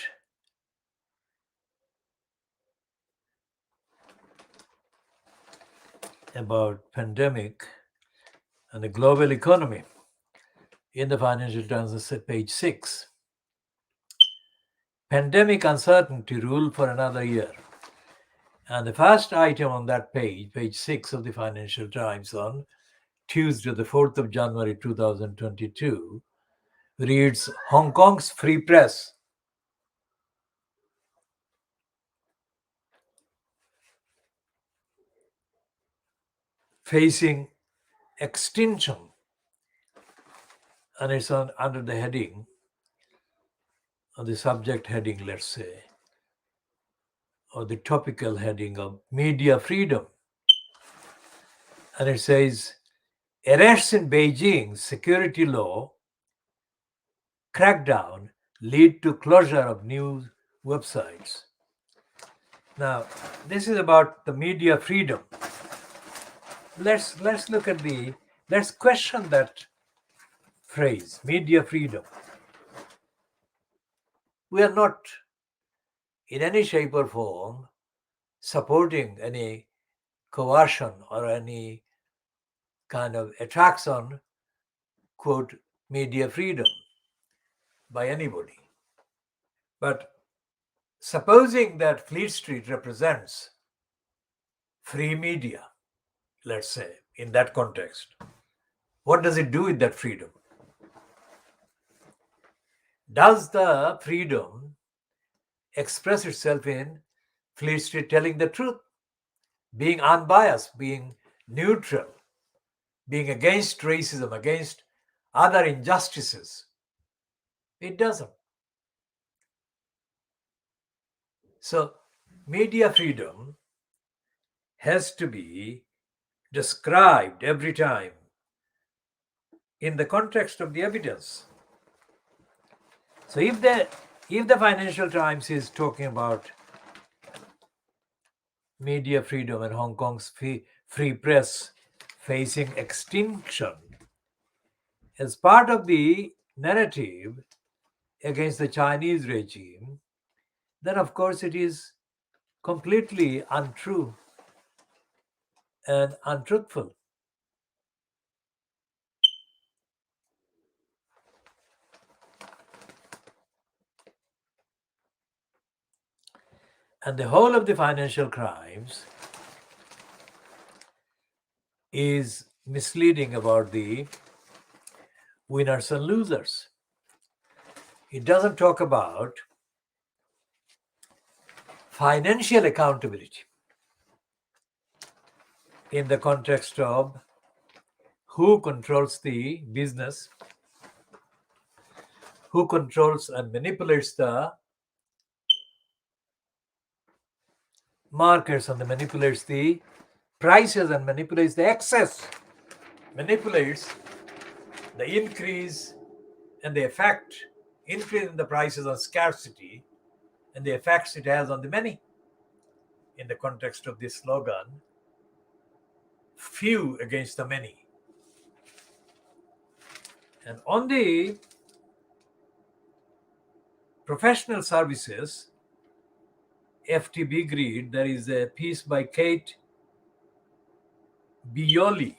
A: pandemic and the global economy. In the Financial Times, page 6. Pandemic uncertainty rule for another year. And the first item on that page, page 6 of the Financial Times on Tuesday, the 4th of January 2022, reads Hong Kong's free press facing extinction. And it's under the heading, on the subject heading, let's say, or the topical heading of media freedom. And it says, arrests in Beijing's security law crackdown lead to closure of news websites. Now, this is about the media freedom. Let's question that phrase, media freedom. We are not in any shape or form supporting any coercion or any kind of attacks on, quote, media freedom by anybody. But supposing that Fleet Street represents free media, let's say, in that context, what does it do with that freedom? Does the freedom express itself in Fleet Street telling the truth, being unbiased, being neutral, being against racism, against other injustices? It doesn't. So, media freedom has to be described every time in the context of the evidence. So if the Financial Times is talking about media freedom and Hong Kong's free press facing extinction as part of the narrative against the Chinese regime, then of course it is completely untrue and untruthful. And the whole of the Financial Crimes is misleading about the winners and losers. It doesn't talk about financial accountability in the context of who controls the business, who controls and manipulates the markets and manipulates the prices and manipulates the excess, manipulates the increase and the effect, increase in the prices on scarcity and the effects it has on the many. In the context of this slogan, few against the many. And on the professional services, FTB Grid, there is a piece by Kate Bioli,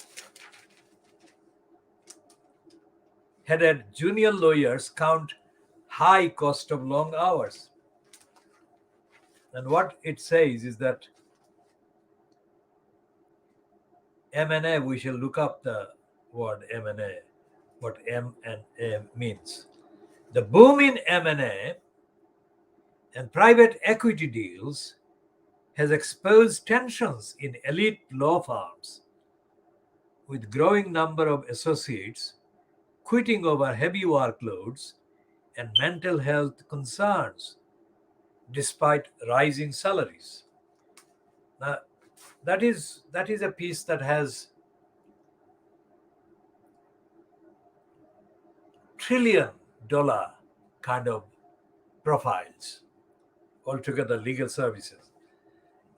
A: headed Junior Lawyers Count High Cost of Long Hours. And what it says is that M&A, we shall look up the word M&A, what M&A means. The boom in M&A and private equity deals has exposed tensions in elite law firms, with growing number of associates quitting over heavy workloads and mental health concerns despite rising salaries. Now, that is a piece that has $1 trillion kind of profiles, altogether legal services.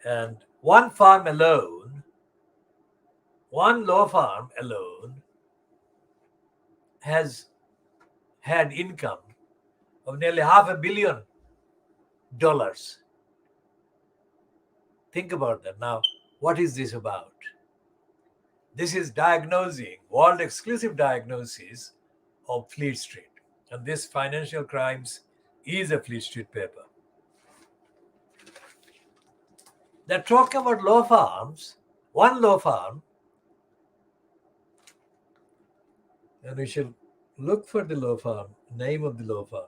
A: And one law firm alone has had income of nearly $500 million. Think about that. Now, what is this about? This is diagnosing, world exclusive diagnosis of Fleet Street. And this financial crimes is a Fleet Street paper. They're talking about law firms, one law firm, and we should look for the law firm, name of the law firm.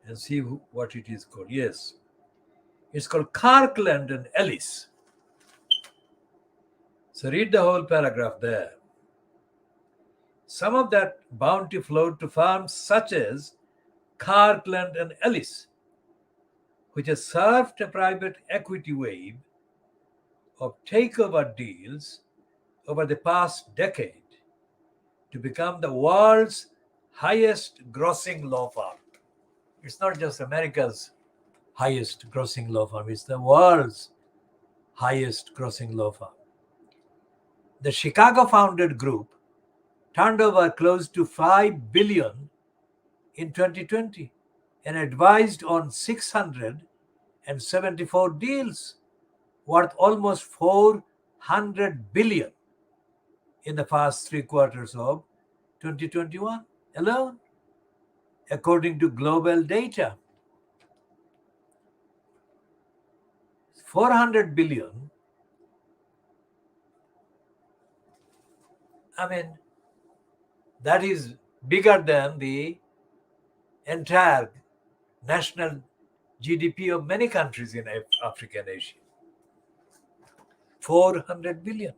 A: And see what it is called. Yes, it's called Kirkland and Ellis. So read the whole paragraph there. Some of that bounty flowed to firms such as Kirkland and Ellis, which has surfed a private equity wave of takeover deals over the past decade to become the world's highest grossing law firm. It's not just America's highest grossing law firm, it's the world's highest grossing law firm. The Chicago founded group turned over close to $5 billion in 2020 and advised on 674 deals worth almost $400 billion in the first 3 quarters of 2021 alone, according to global data. 400 billion. I mean, that is bigger than the entire national GDP of many countries in Africa and Asia. 400 billion.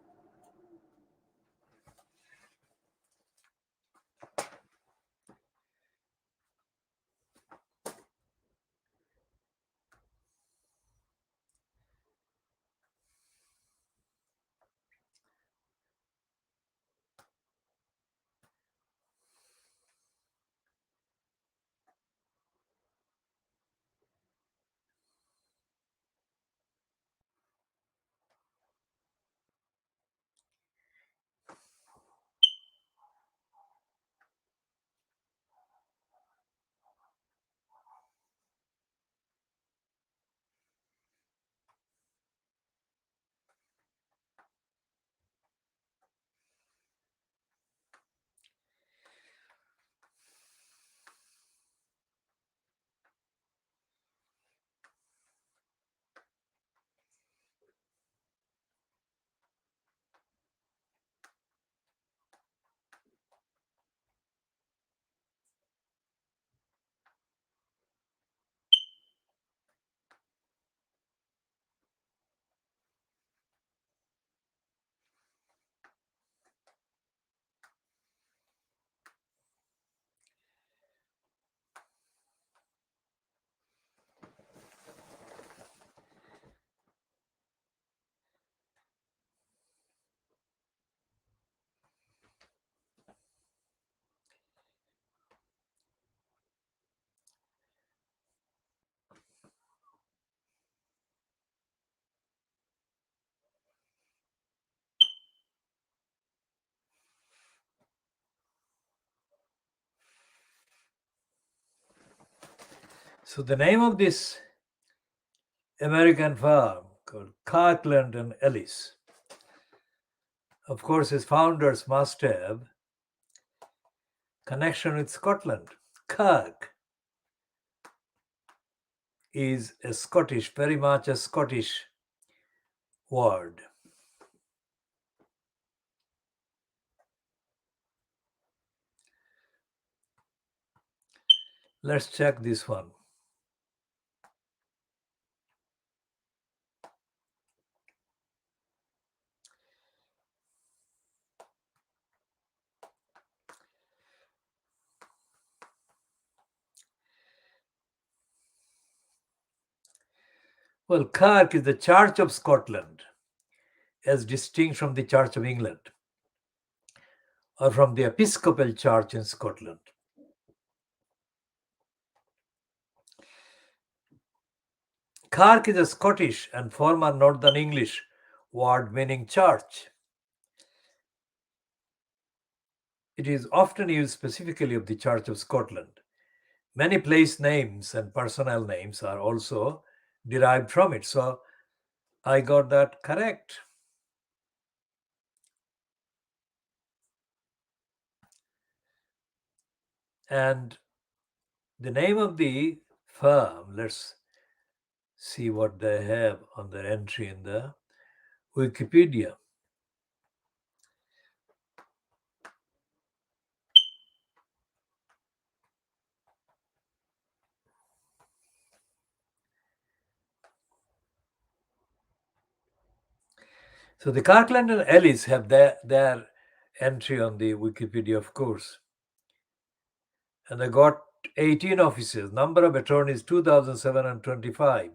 A: So the name of this American firm called Kirkland and Ellis, of course, its founders must have connection with Scotland. Kirk is a Scottish, very much a Scottish word. Let's check this one. Well, Kirk is the Church of Scotland, as distinct from the Church of England or from the Episcopal Church in Scotland. Kirk is a Scottish and former Northern English word meaning church. It is often used specifically of the Church of Scotland. Many place names and personnel names are also derived from it. So I got that correct. And the name of the firm, let's see what they have on their entry in the Wikipedia. So the Kirkland and Ellis have their entry on the Wikipedia, of course. And they got 18 offices. Number of attorneys 2,725.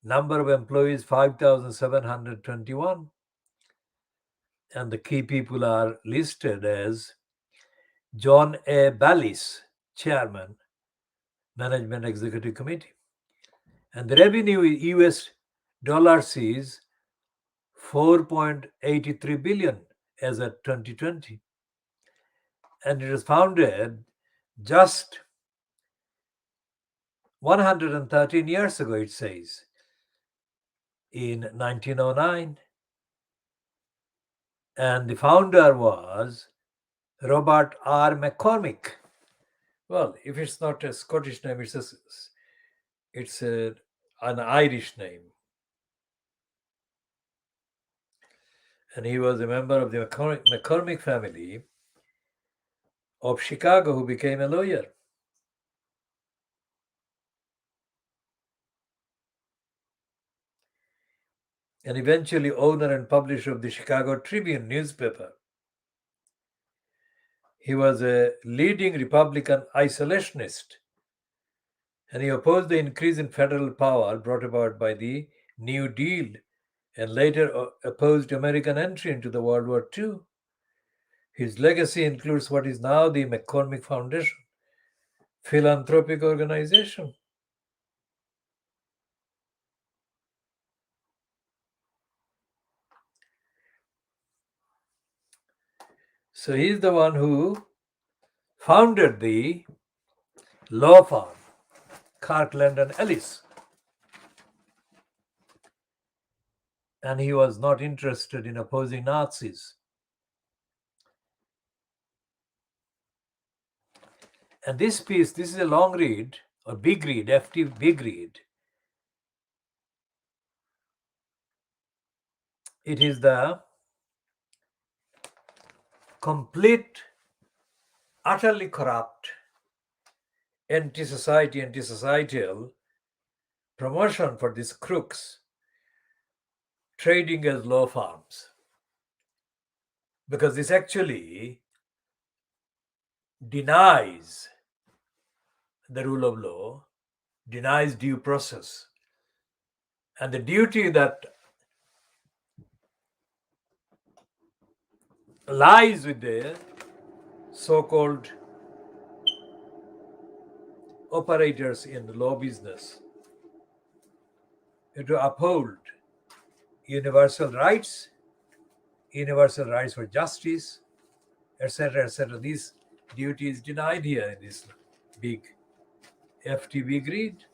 A: Number of employees 5,721. And the key people are listed as John A. Ballis, Chairman, Management Executive Committee. And the revenue in US dollars is 4.83 billion as of 2020. And it was founded just 113 years ago, it says, in 1909. And the founder was Robert R. McCormick. Well, if it's not a Scottish name, it's an Irish name. And he was a member of the McCormick family of Chicago who became a lawyer. And eventually owner and publisher of the Chicago Tribune newspaper. He was a leading Republican isolationist, and he opposed the increase in federal power brought about by the New Deal, and later opposed American entry into the World War II. His legacy includes what is now the McCormick Foundation, philanthropic organization. So he's the one who founded the law firm, Kirkland and Ellis. And he was not interested in opposing Nazis. And this piece, this is a long read, or big read, FT big read. It is the complete, utterly corrupt, anti-society, anti-societal promotion for these crooks trading as law firms. Because this actually denies the rule of law, denies due process, and the duty that lies with the so-called operators in the law business to uphold universal rights for justice, etc., etc. These duties denied here in this big FTB grid.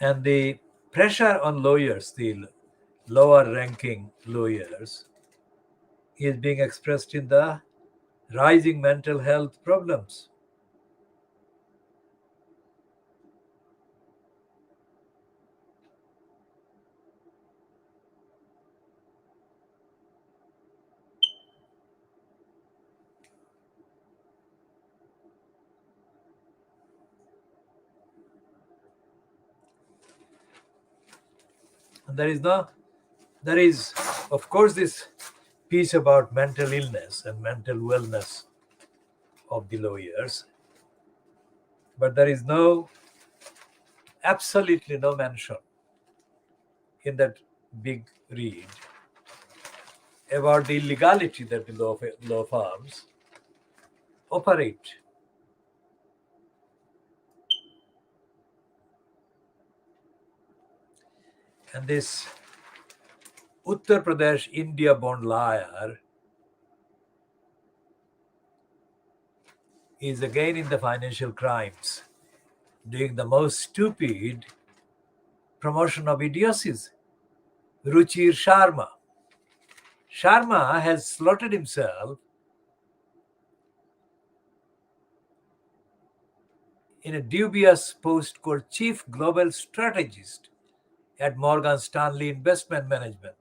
A: And the pressure on lawyers, the lower ranking lawyers, is being expressed in the rising mental health problems. And there is, of course, this piece about mental illness and mental wellness of the lawyers, but there is no absolutely no mention in that big read about the illegality that the law firms operate. And this Uttar Pradesh India bond liar is again in the financial crimes, doing the most stupid promotion of idiocies. Ruchir Sharma. Sharma has slotted himself in a dubious post called Chief Global Strategist at Morgan Stanley Investment Management,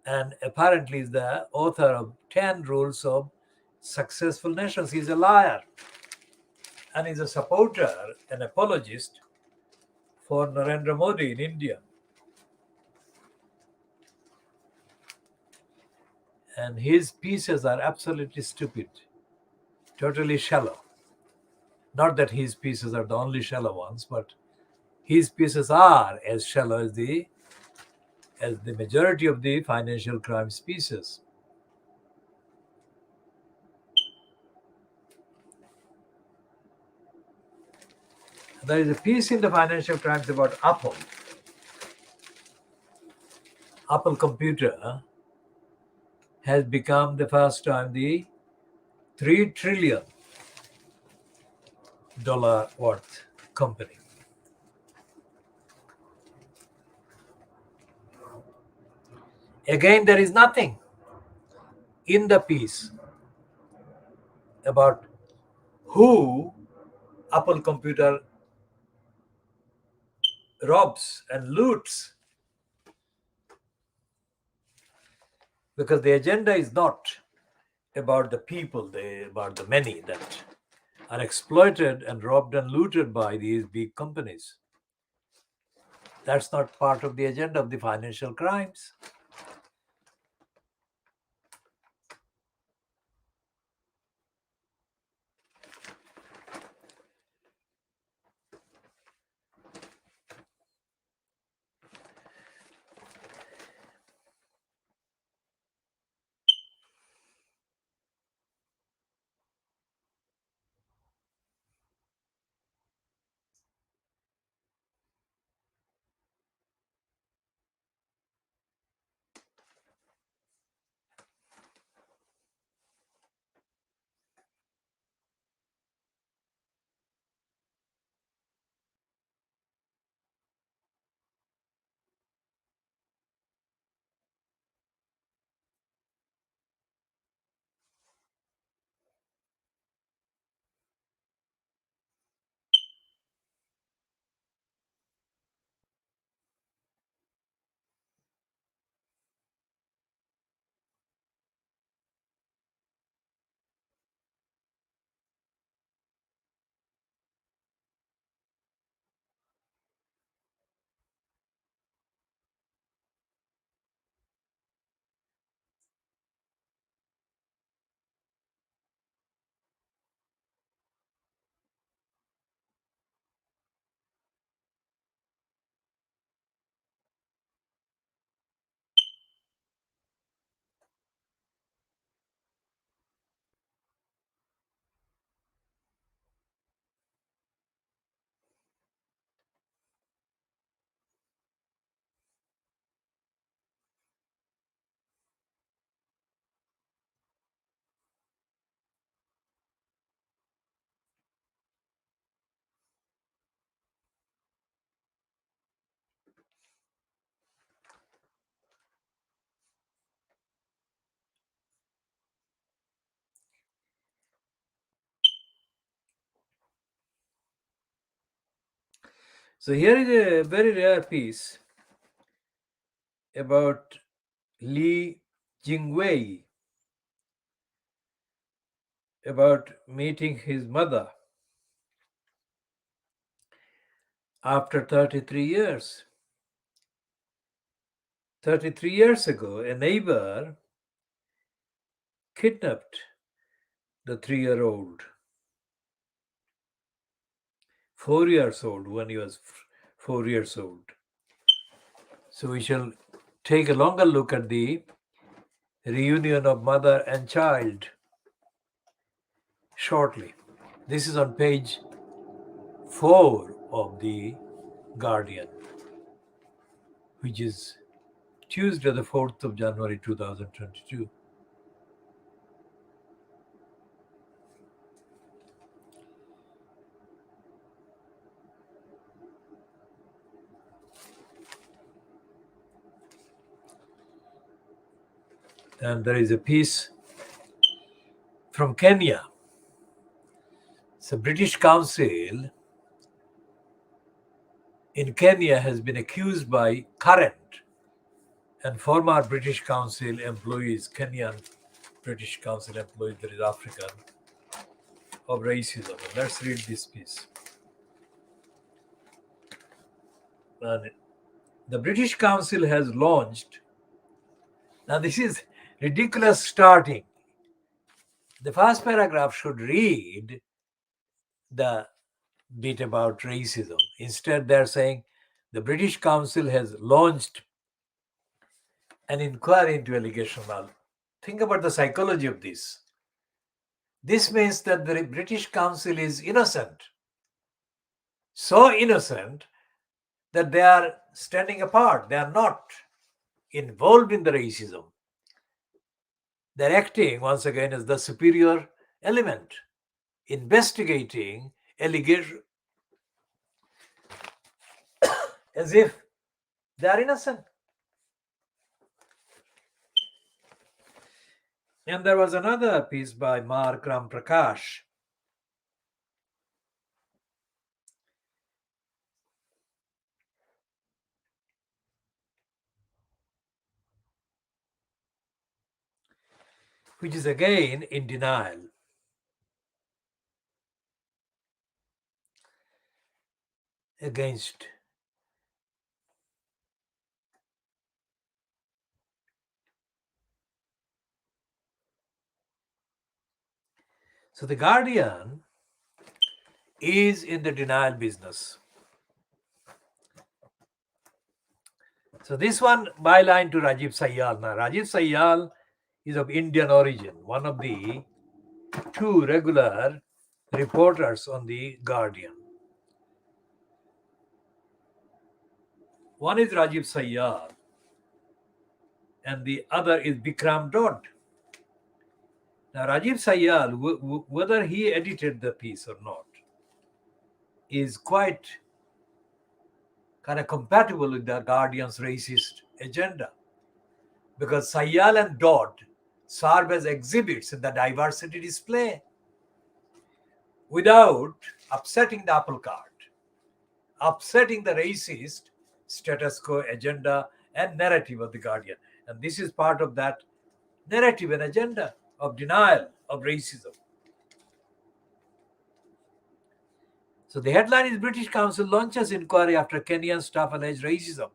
A: and apparently is the author of 10 Rules of Successful Nations. He's a liar and is a supporter, an apologist for Narendra Modi in India. And his pieces are absolutely stupid, totally shallow. Not that his pieces are the only shallow ones, but his pieces are as shallow as the majority of the financial crimes pieces. There is a piece in the financial crimes about Apple. Apple Computer has become the first time the $3 trillion worth company. Again, there is nothing in the piece about who Apple Computer robs and loots, because the agenda is not about the people, about the many that are exploited and robbed and looted by these big companies. That's not part of the agenda of the financial crimes. So here is a very rare piece about Li Jingwei, about meeting his mother after 33 years. 33 years ago, a neighbor kidnapped the 3-year-old 4 years old, when he was 4 years old. So we shall take a longer look at the reunion of mother and child shortly. This is on page 4 of the Guardian, which is Tuesday, the 4th of January 2022. And there is a piece from Kenya. So British Council in Kenya has been accused by current and former British Council employees, Kenyan British Council employees, that is African, of racism. Let's read this piece. And the British Council has launched, now this is ridiculous starting. The first paragraph should read the bit about racism. Instead, they're saying the British Council has launched an inquiry into allegations. Now, think about the psychology of this. This means that the British Council is innocent. So innocent that they are standing apart. They are not involved in the racism. They're acting once again as the superior element, investigating allegation as if they are innocent. And there was another piece by Mark Ramprakash, which is again in denial. Against so the Guardian is in the denial business. So this one byline to Rajiv Sayal. Now Rajiv Sayal is of Indian origin, one of the two regular reporters on the Guardian. One is Rajiv Sayal and the other is Bikram Dodd. Now Rajiv Sayal, whether he edited the piece or not, is quite kind of compatible with the Guardian's racist agenda, because Sayal and Dodd serve as exhibits in the diversity display without upsetting the apple cart, upsetting the racist status quo agenda and narrative of the Guardian. And this is part of that narrative and agenda of denial of racism. So the headline is British Council launches inquiry after Kenyan staff alleged racism.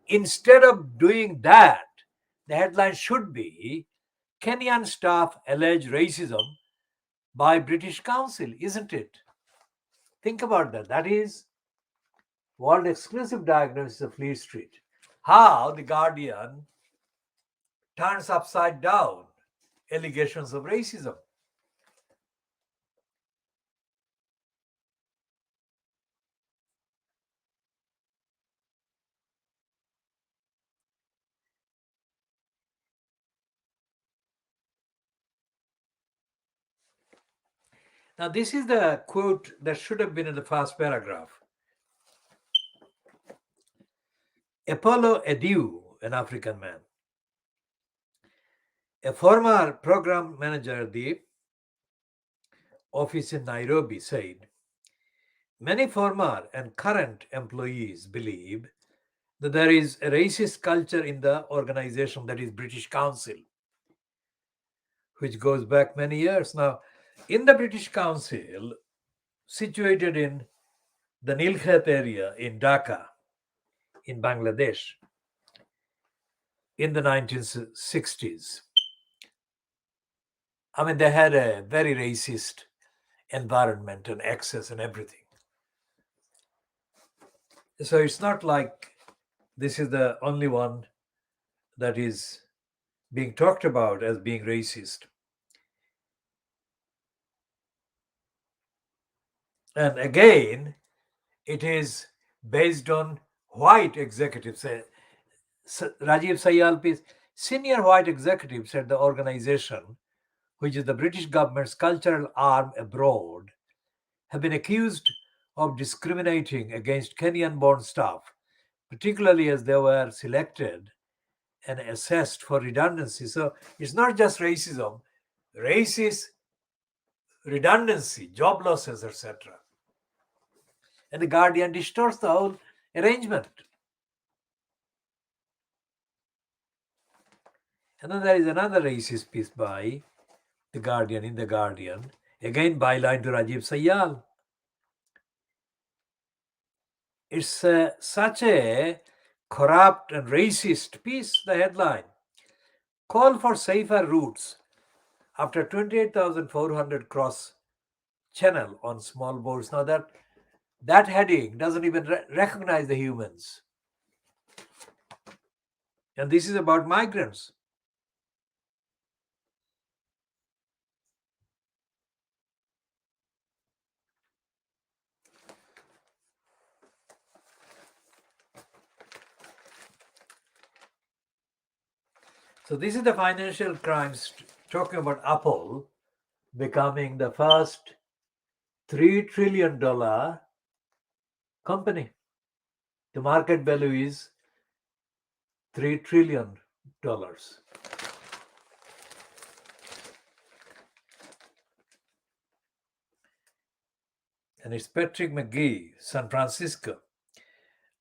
A: Instead of doing that, the headline should be Kenyan staff allege racism by British Council, isn't it? Think about that. That is world exclusive diagnosis of Fleet Street. How the Guardian turns upside down allegations of racism. Now, this is the quote that should have been in the first paragraph. Apollo Edu, an African man, a former program manager at the office in Nairobi, said, many former and current employees believe that there is a racist culture in the organization, that is British Council, which goes back many years. Now, in the British Council, situated in the Nilkhet area in Dhaka, in Bangladesh, in the 1960s, I mean, they had a very racist environment and access and everything. So it's not like this is the only one that is being talked about as being racist. And again, it is based on white executives. Rajiv Sayal, senior white executives at the organization, which is the British government's cultural arm abroad, have been accused of discriminating against Kenyan born staff, particularly as they were selected and assessed for redundancy. So it's not just racism, racist redundancy, job losses, etc. And the Guardian distorts the whole arrangement. And then there is another racist piece by the Guardian in the Guardian, again byline to Rajiv Sayal. It's such a corrupt and racist piece, the headline. Call for safer routes after 28,400 cross channel on small boats. Now that heading doesn't even recognize the humans. And this is about migrants. So this is the Financial Crimes talking about Apple becoming the first $3 trillion company. The market value is $3 trillion. And it's Patrick McGee, San Francisco.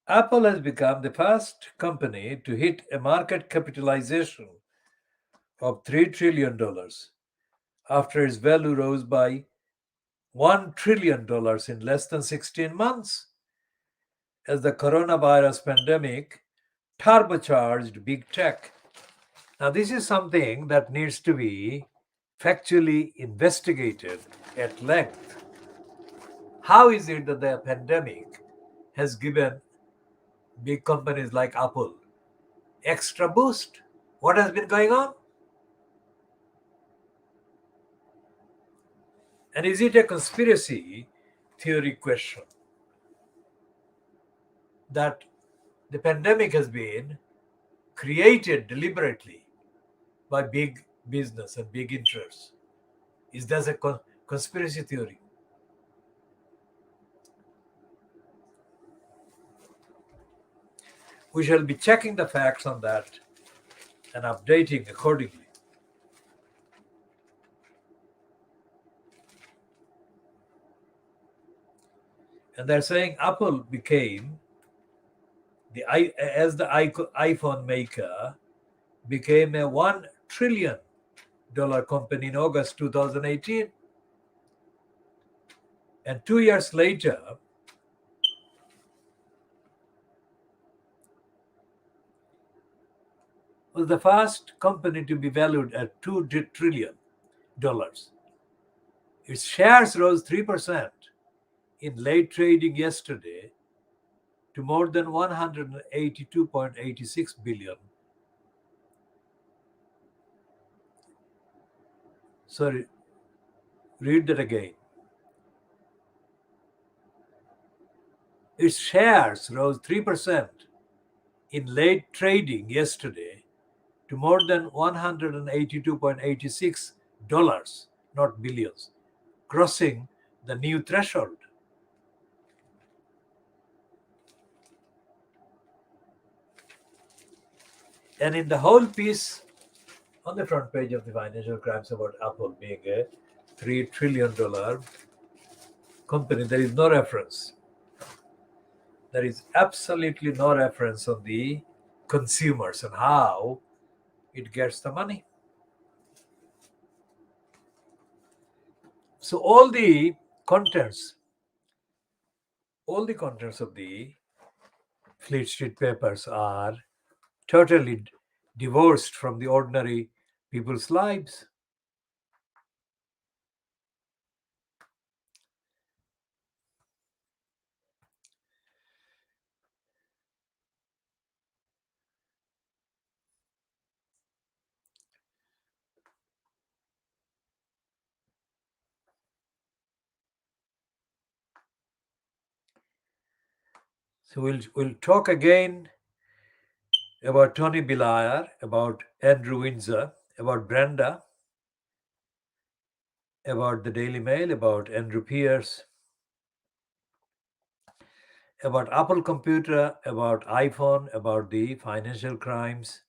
A: Apple has become the first company to hit a market capitalization of $3 trillion after its value rose by $1 trillion in less than 16 months as the coronavirus pandemic turbocharged big tech. Now, this is something that needs to be factually investigated at length. How is it that the pandemic has given big companies like Apple extra boost? What has been going on? And is it a conspiracy theory question that the pandemic has been created deliberately by big business and big interests? Is that a conspiracy theory? We shall be checking the facts on that and updating accordingly. And they're saying Apple became as the iPhone maker became a $1 trillion company in August 2018. And 2 years later, was the first company to be valued at $2 trillion. Its shares rose 3% in late trading yesterday to more than 182.86 billion. Sorry, read that again. Its shares rose 3% in late trading yesterday to more than $182.86, not billions, crossing the new threshold. And in the whole piece, on the front page of the Financial Crimes about Apple being a $3 trillion company, there is no reference. There is absolutely no reference on the consumers and how it gets the money. So all the contents of the Fleet Street papers are totally divorced from the ordinary people's lives. So we'll talk again about Tony Blair, about Andrew Windsor, about Brenda, about the Daily Mail, about Andrew Pierce, about Apple Computer, about iPhone, about the financial crimes.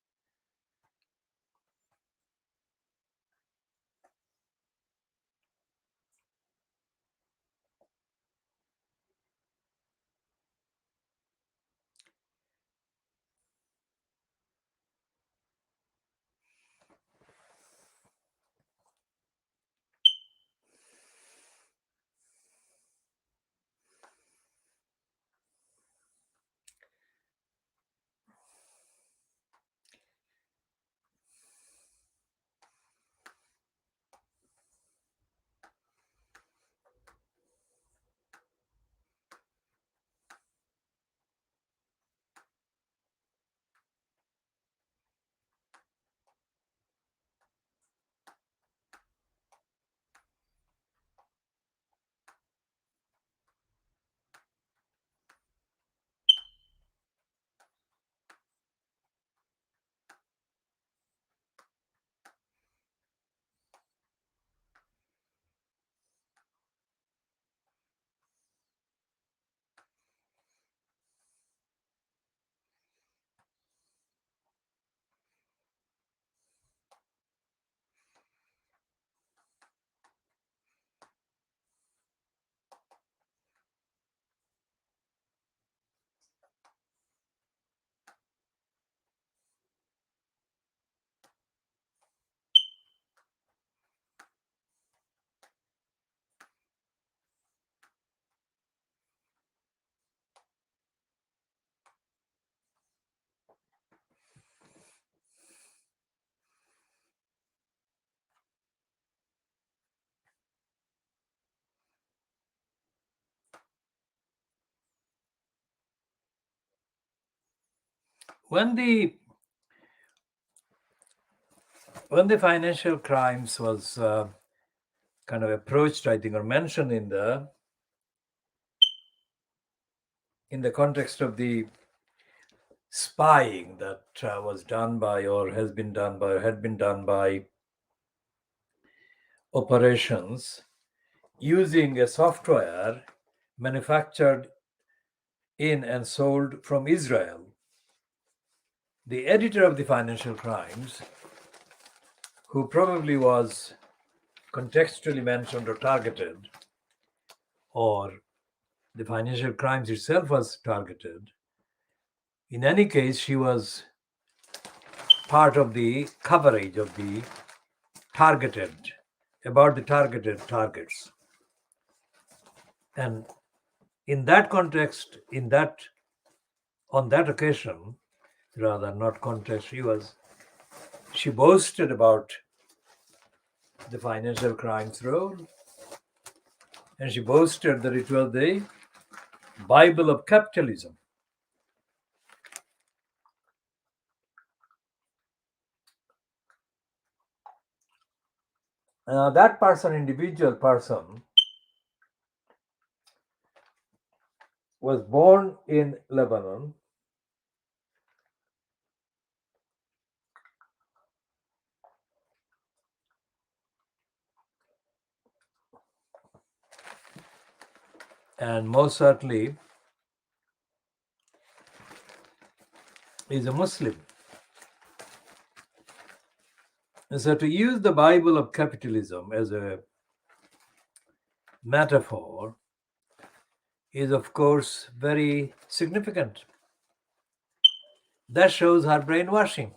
A: When the financial crimes was kind of approached, I think, or mentioned in the context of the spying that was done by, or has been done by, or had been done by operations using a software manufactured in and sold from Israel, the editor of the Financial Crimes, who probably was contextually mentioned or targeted, or the Financial Crimes itself was targeted, in any case, she was part of the coverage of the targeted, about the targeted targets. And in that context, on that occasion, rather not context, she boasted about the Financial Crimes role, and she boasted that it was the Bible of capitalism. That individual person, was born in Lebanon, and most certainly is a Muslim. And so to use the Bible of capitalism as a metaphor is, of course, very significant. That shows her brainwashing,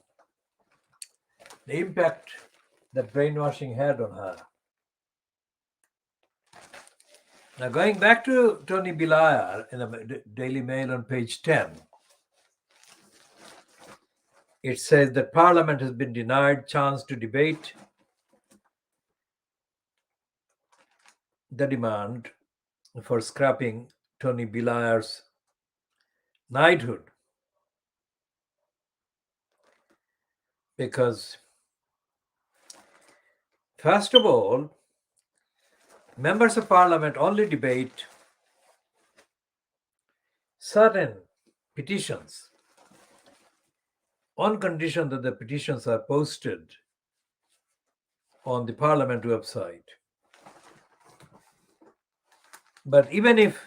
A: the impact that brainwashing had on her. Now, going back to Tony Blair in the Daily Mail on page 10, it says that Parliament has been denied chance to debate the demand for scrapping Tony Blair's knighthood, because, first of all, members of Parliament only debate certain petitions on condition that the petitions are posted on the Parliament website. But even if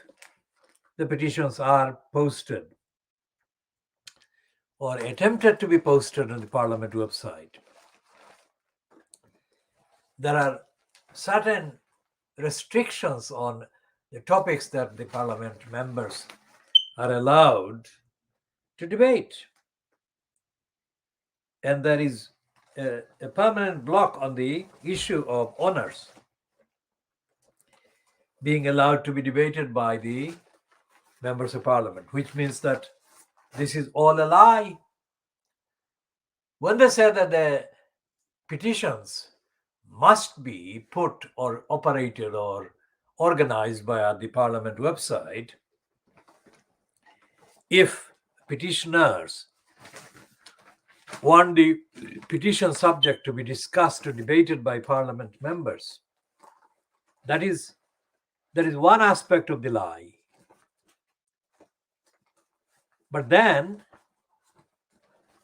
A: the petitions are posted or attempted to be posted on the Parliament website, there are certain restrictions on the topics that the Parliament members are allowed to debate. And there is a permanent block on the issue of honors being allowed to be debated by the members of Parliament, which means that this is all a lie. When they say that the petitions must be put or operated or organized by the Parliament website, if petitioners want the petition subject to be discussed or debated by Parliament members, that is one aspect of the lie. But then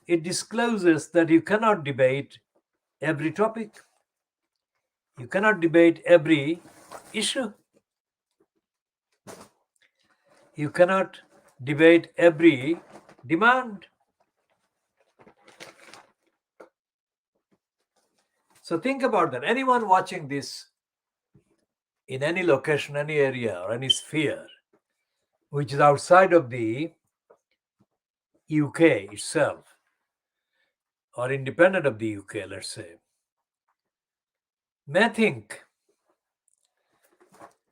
A: it discloses that you cannot debate every topic. You cannot debate every issue. You cannot debate every demand. So think about that. Anyone watching this in any location, any area, or any sphere, which is outside of the UK itself, or independent of the UK, let's say, may think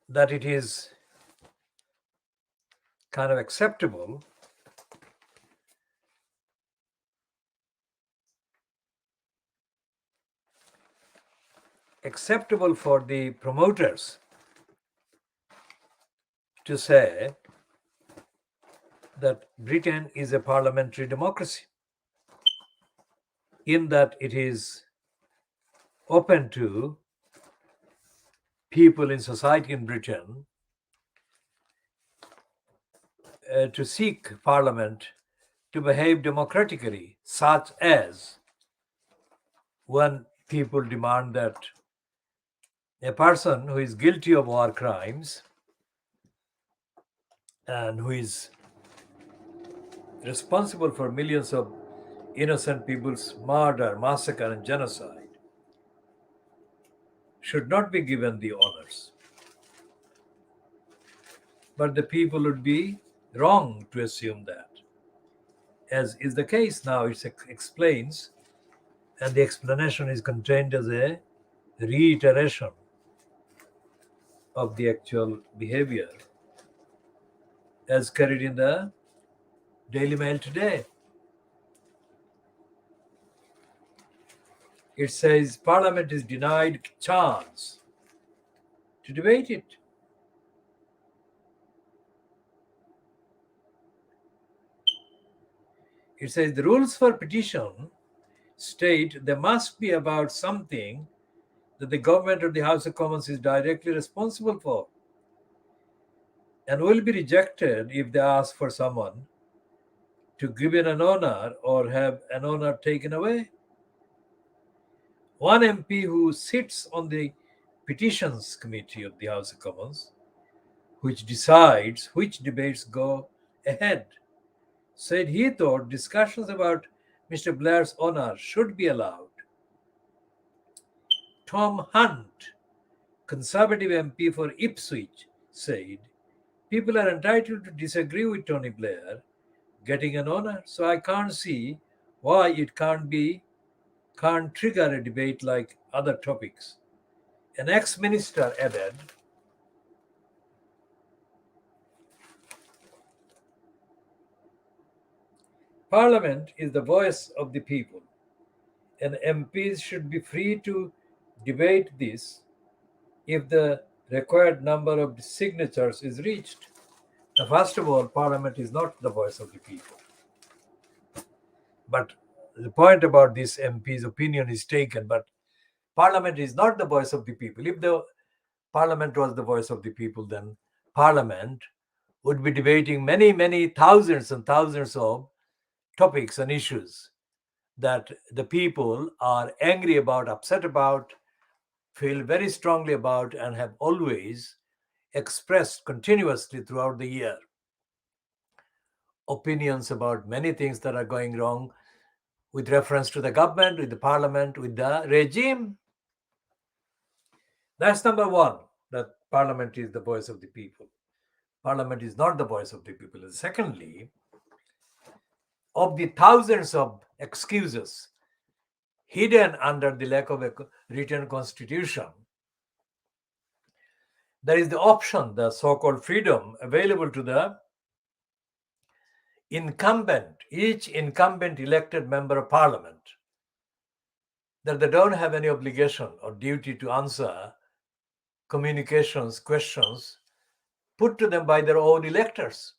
A: that it is kind of acceptable for the promoters to say that Britain is a parliamentary democracy, in that it is open to people in society in Britain to seek Parliament to behave democratically, such as when people demand that a person who is guilty of war crimes and who is responsible for millions of innocent people's murder, massacre, and genocide should not be given the honors. But the people would be wrong to assume that, as is the case now. It explains, and the explanation is contained as a reiteration of the actual behavior as carried in the Daily Mail today. It says Parliament is denied chance to debate it. It says the rules for petition state they must be about something that the government or the House of Commons is directly responsible for, and will be rejected if they ask for someone to give in an honor or have an honor taken away. One MP who sits on the Petitions Committee of the House of Commons, which decides which debates go ahead, said he thought discussions about Mr. Blair's honor should be allowed. Tom Hunt, Conservative MP for Ipswich, said people are entitled to disagree with Tony Blair getting an honor, so I can't see why it can't trigger a debate like other topics. An ex-minister added, Parliament is the voice of the people, and MPs should be free to debate this if the required number of signatures is reached. Now, first of all, Parliament is not the voice of the people. But the point about this MP's opinion is taken, but Parliament is not the voice of the people. If the Parliament was the voice of the people, then Parliament would be debating many, many thousands and thousands of topics and issues that the people are angry about, upset about, feel very strongly about, and have always expressed continuously throughout the year. Opinions about many things that are going wrong with reference to the government, with the parliament, with the regime. That's number one, that parliament is the voice of the people. Parliament is not the voice of the people. And secondly, of the thousands of excuses hidden under the lack of a written constitution, there is the option, the so-called freedom available to the each incumbent elected member of parliament, that they don't have any obligation or duty to answer communications, questions put to them by their own electors.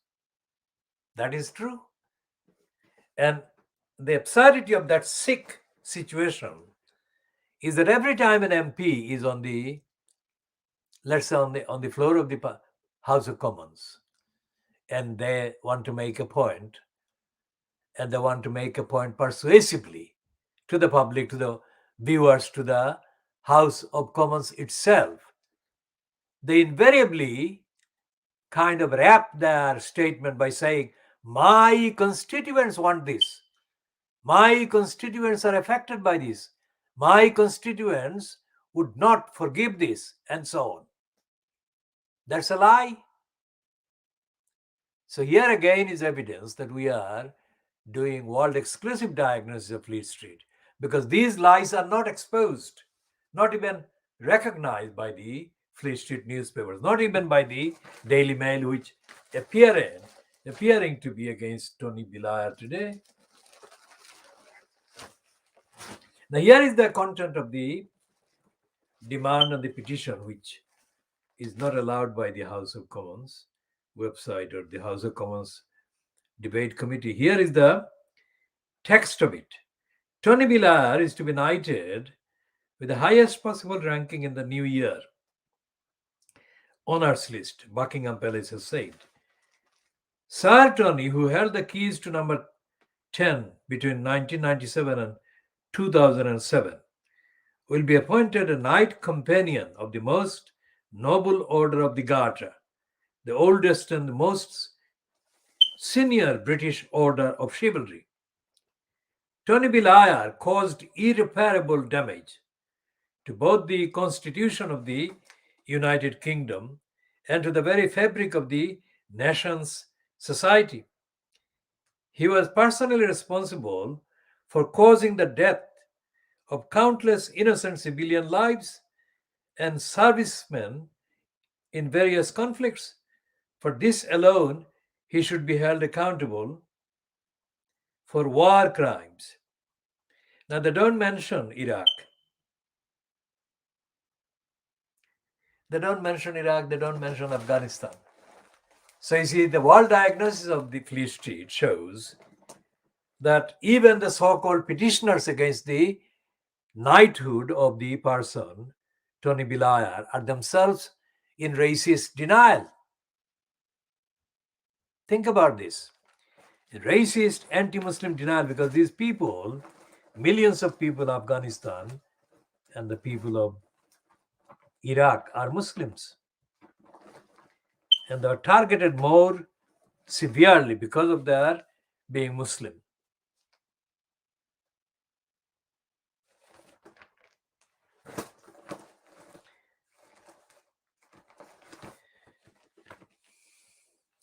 A: That is true. And the absurdity of that sick situation is that every time an MP is on the, let's say, on the floor of the House of Commons, and they want to make a point, and they want to make a point persuasively to the public, to the viewers, to the House of Commons itself, they invariably kind of wrap their statement by saying, my constituents want this. My constituents are affected by this. My constituents would not forgive this, and so on. That's a lie. So here again is evidence that we are doing world exclusive diagnosis of Fleet Street, because these lies are not exposed, not even recognized by the Fleet Street newspapers, not even by the Daily Mail, which appearing to be against Tony Blair today. Now here is the content of the demand on the petition, which is not allowed by the House of Commons website or the House of Commons debate committee. Here is the text of it. Tony Blair is to be knighted with the highest possible ranking in the new year. Honours list, Buckingham Palace has said. Sir Tony, who held the keys to number 10 between 1997 and 2007, will be appointed a Knight Companion of the most noble order of the Garter, the oldest and most senior British order of chivalry. Tony Blair caused irreparable damage to both the constitution of the United Kingdom and to the very fabric of the nation's society. He was personally responsible for causing the death of countless innocent civilian lives and servicemen in various conflicts. For this alone, he should be held accountable for war crimes. Now, they don't mention Iraq. They don't mention Iraq, they don't mention Afghanistan. So you see, the world diagnosis of the Fleet Street shows that even the so-called petitioners against the knighthood of the person, Tony Blair, are themselves in racist denial. Think about this. Racist, anti-Muslim denial, because these people, millions of people in Afghanistan and the people of Iraq are Muslims. And they are targeted more severely because of their being Muslim.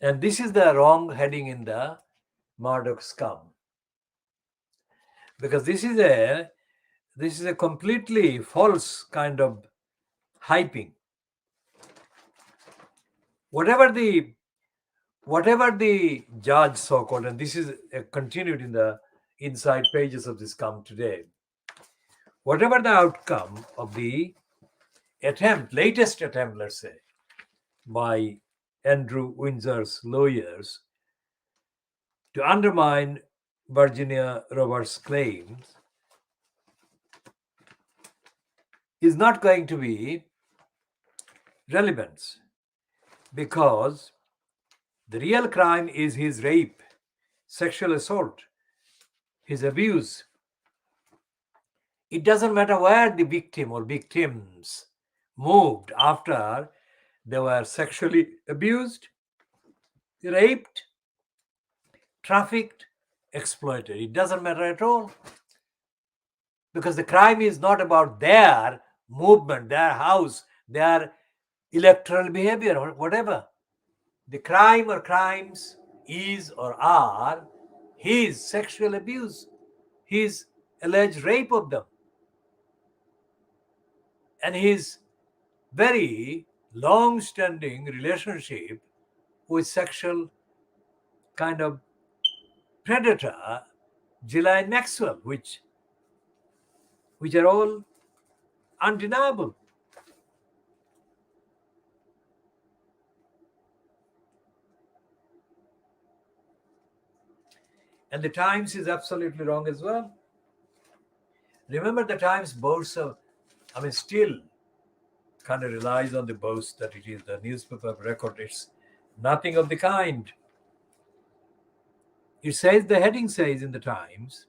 A: And this is the wrong heading in the Murdoch scum. Because this is a completely false kind of hyping. Whatever the judge so-called, and this is continued in the inside pages of this scum today, whatever the outcome of the latest attempt, let's say, by Andrew Windsor's lawyers to undermine Virginia Roberts' claims, is not going to be relevant, because The real crime is his rape, sexual assault, his abuse. It doesn't matter where the victim or victims moved after they were sexually abused, raped, trafficked, exploited. It doesn't matter at all. Because the crime is not about their movement, their house, their electoral behavior, or whatever. The crime or crimes is or are his sexual abuse, his alleged rape of them, and his very long standing relationship with sexual kind of predator, Ghislaine Maxwell, which are all undeniable. And the Times is absolutely wrong as well. Remember, the Times boasts of, still kind of relies on the boast that it is the newspaper of record. It's nothing of the kind. It says, the heading says in the Times,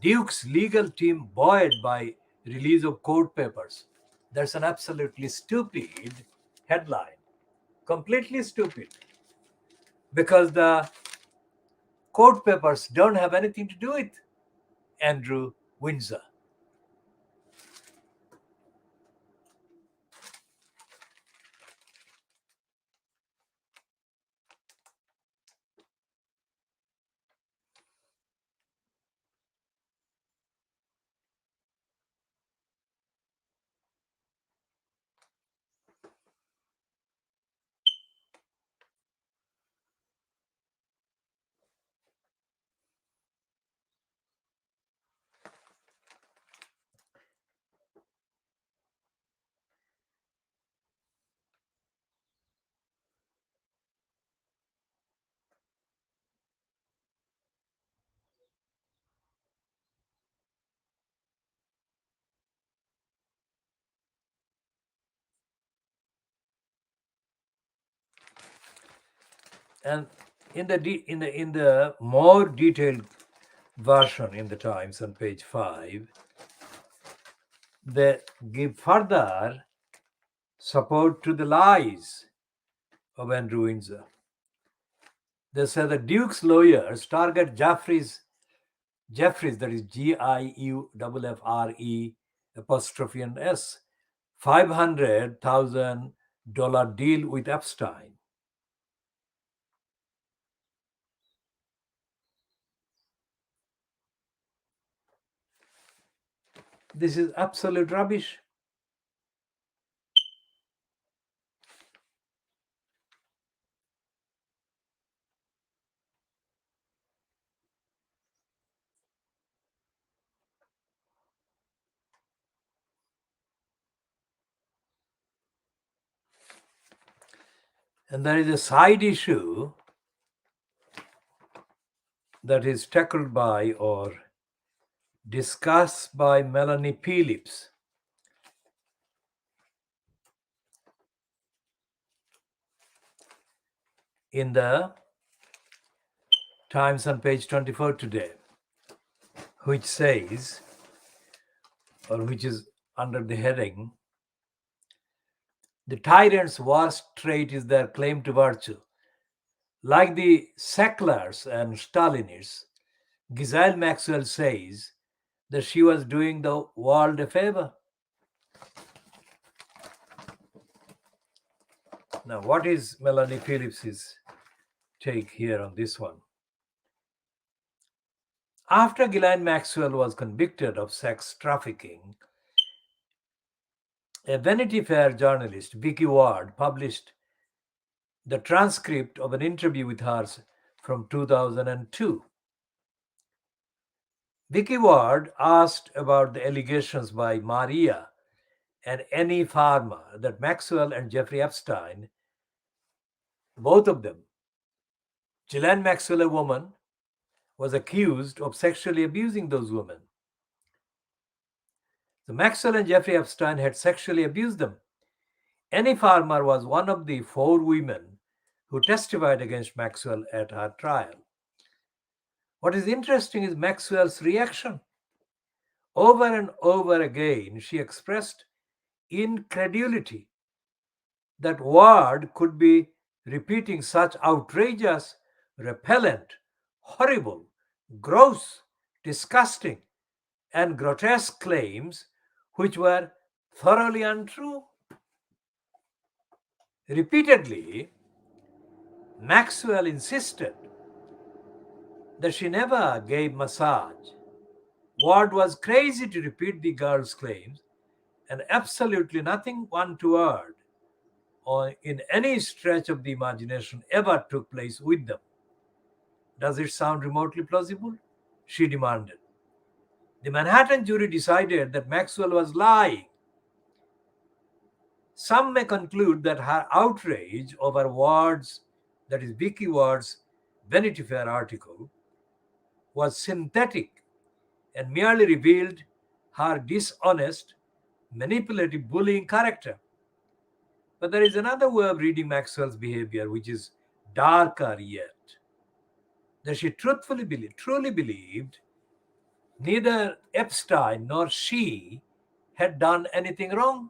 A: Duke's legal team buoyed by release of court papers. That's an absolutely stupid headline. Completely stupid. Because the court papers don't have anything to do with Andrew Windsor. And in the more detailed version in the Times on page 5, they give further support to the lies of Andrew Windsor. They say the Duke's lawyers target Jeffries, that is Giuffre apostrophe and S, $500,000 deal with Epstein. This is absolute rubbish. And there is a side issue that is tackled by or discussed by Melanie Phillips in the Times on page 24 today, which says, or which is under the heading, the tyrant's worst trait is their claim to virtue. Like the Sacklers and Stalinists, Ghislaine Maxwell says that she was doing the world a favor. Now, what is Melanie Phillips's take here on this one? After Ghislaine Maxwell was convicted of sex trafficking, a Vanity Fair journalist, Vicky Ward, published the transcript of an interview with her from 2002. Vicky Ward asked about the allegations by Maria and Annie Farmer that Maxwell and Jeffrey Epstein, both of them, Ghislaine Maxwell, a woman, was accused of sexually abusing those women. So Maxwell and Jeffrey Epstein had sexually abused them. Annie Farmer was one of the 4 women who testified against Maxwell at her trial. What is interesting is Maxwell's reaction. Over and over again, she expressed incredulity that Ward could be repeating such outrageous, repellent, horrible, gross, disgusting, and grotesque claims which were thoroughly untrue. Repeatedly, Maxwell insisted that she never gave massage. Ward was crazy to repeat the girl's claims, and absolutely nothing untoward or in any stretch of the imagination ever took place with them. Does it sound remotely plausible? She demanded. The Manhattan jury decided that Maxwell was lying. Some may conclude that her outrage over Ward's, that is Vicky Ward's, Vanity Fair article was synthetic and merely revealed her dishonest, manipulative, bullying character. But there is another way of reading Maxwell's behavior which is darker yet. That she truly believed neither Epstein nor she had done anything wrong.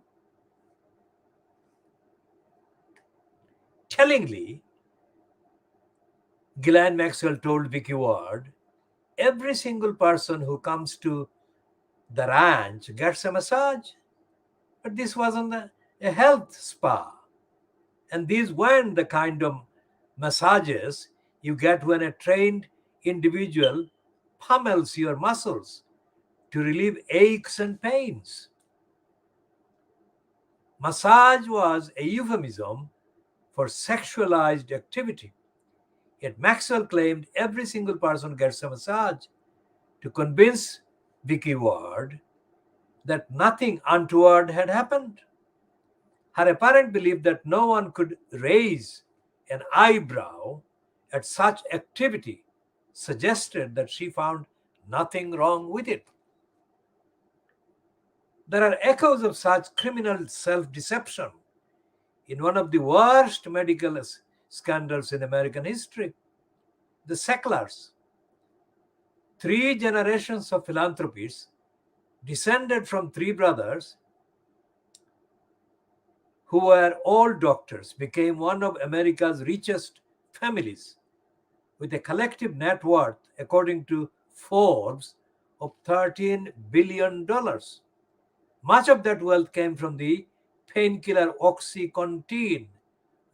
A: Tellingly, Ghislaine Maxwell told Vicky Ward, every single person who comes to the ranch gets a massage. But this wasn't a health spa. And these weren't the kind of massages you get when a trained individual pummels your muscles to relieve aches and pains. Massage was a euphemism for sexualized activity. Yet Maxwell claimed every single person gets a massage to convince Vicky Ward that nothing untoward had happened. Her apparent belief that no one could raise an eyebrow at such activity suggested that she found nothing wrong with it. There are echoes of such criminal self-deception in one of the worst medical scandals in American history, the Sacklers. 3 generations of philanthropists, descended from 3 brothers who were all doctors, became one of America's richest families with a collective net worth, according to Forbes, of $13 billion. Much of that wealth came from the painkiller OxyContin,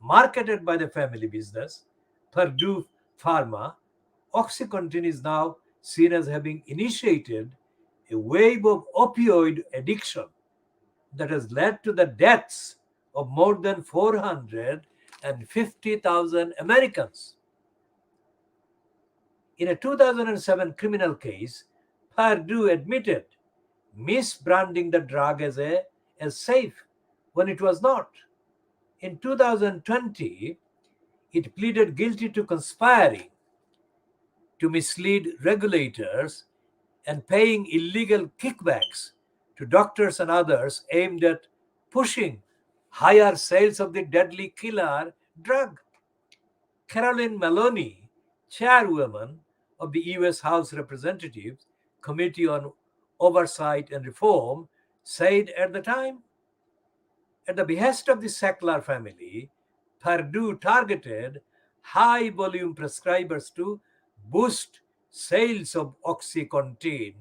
A: marketed by the family business, Purdue Pharma. OxyContin is now seen as having initiated a wave of opioid addiction that has led to the deaths of more than 450,000 Americans. In a 2007 criminal case, Purdue admitted misbranding the drug as safe when it was not. In 2020, it pleaded guilty to conspiring to mislead regulators and paying illegal kickbacks to doctors and others aimed at pushing higher sales of the deadly killer drug. Carolyn Maloney, chairwoman of the US House Representatives Committee on Oversight and Reform, said at the time, at the behest of the Sackler family, Purdue targeted high volume prescribers to boost sales of OxyContin,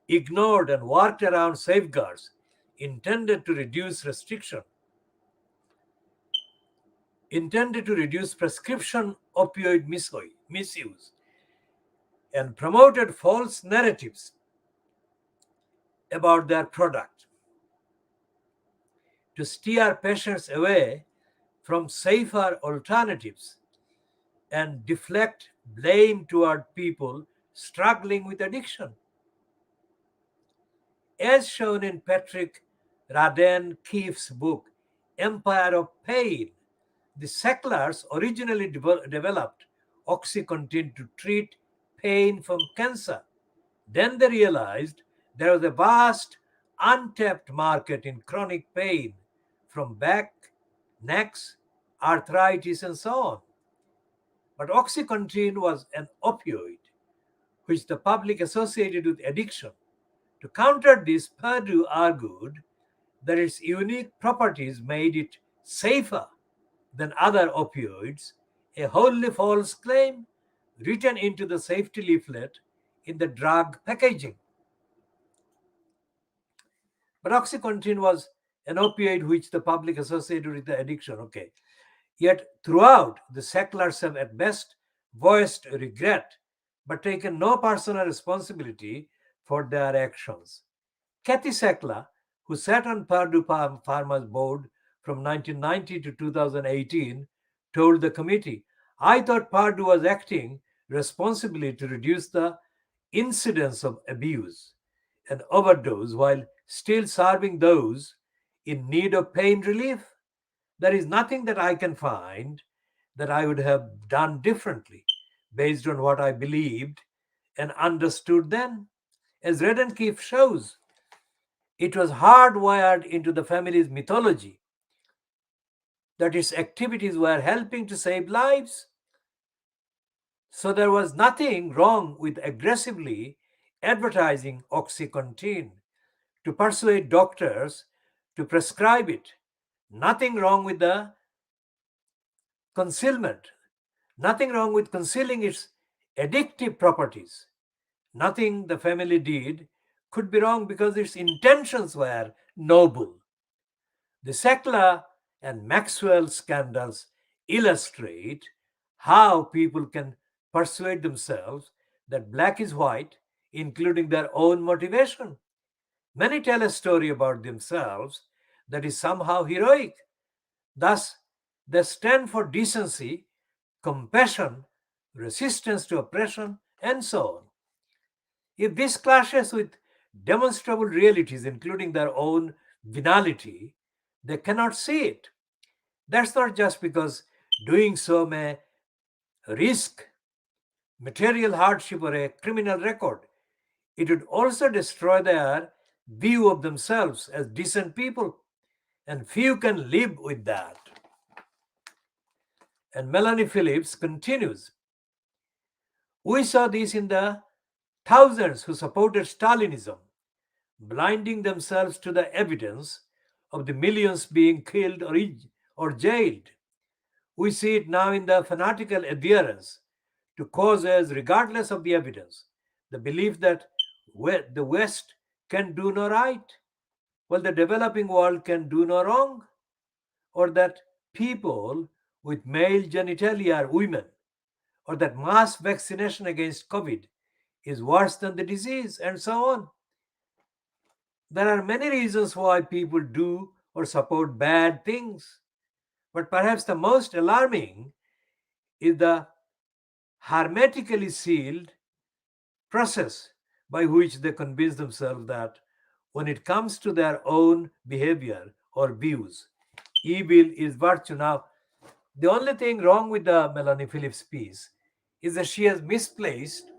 A: ignored and worked around safeguards intended to reduce prescription opioid misuse, and promoted false narratives about their product to steer patients away from safer alternatives and deflect blame toward people struggling with addiction. As shown in Patrick Radden Keefe's book, Empire of Pain, the Sacklers originally developed OxyContin to treat pain from cancer. Then they realized there was a vast untapped market in chronic pain from back, necks, arthritis, and so on. But OxyContin was an opioid which the public associated with addiction. To counter this, Purdue argued that its unique properties made it safer than other opioids, a wholly false claim written into the safety leaflet in the drug packaging. But OxyContin was an opioid which the public associated with the addiction. Okay. Yet throughout, the Sacklers have at best voiced regret but taken no personal responsibility for their actions. Kathy Sackler, who sat on Purdue Pharma's board from 1990 to 2018, told the committee, "I thought Purdue was acting responsibly to reduce the incidence of abuse and overdose while still serving those in need of pain relief. There is nothing that I can find that I would have done differently based on what I believed and understood then." As Red and Keefe shows, it was hardwired into the family's mythology that its activities were helping to save lives. So there was nothing wrong with aggressively advertising OxyContin to persuade doctors to prescribe it. Nothing wrong with the concealment. Nothing wrong with concealing its addictive properties. Nothing the family did could be wrong because its intentions were noble. The Sackler and Maxwell scandals illustrate how people can persuade themselves that black is white, including their own motivation. Many tell a story about themselves that is somehow heroic. Thus, they stand for decency, compassion, resistance to oppression, and so on. If this clashes with demonstrable realities, including their own venality, they cannot see it. That's not just because doing so may risk material hardship or a criminal record. It would also destroy their view of themselves as decent people, and few can live with that. And Melanie Phillips continues, "We saw this in the thousands who supported Stalinism, blinding themselves to the evidence of the millions being killed or jailed. We see it now in the fanatical adherence to causes regardless of the evidence, the belief that the West can do no right, while the developing world can do no wrong, or that people with male genitalia are women, or that mass vaccination against COVID is worse than the disease, and so on. There are many reasons why people do or support bad things, but perhaps the most alarming is the hermetically sealed process by which they convince themselves that when it comes to their own behavior or views, evil is virtue." Now, the only thing wrong with the Melanie Phillips piece is that she has misplaced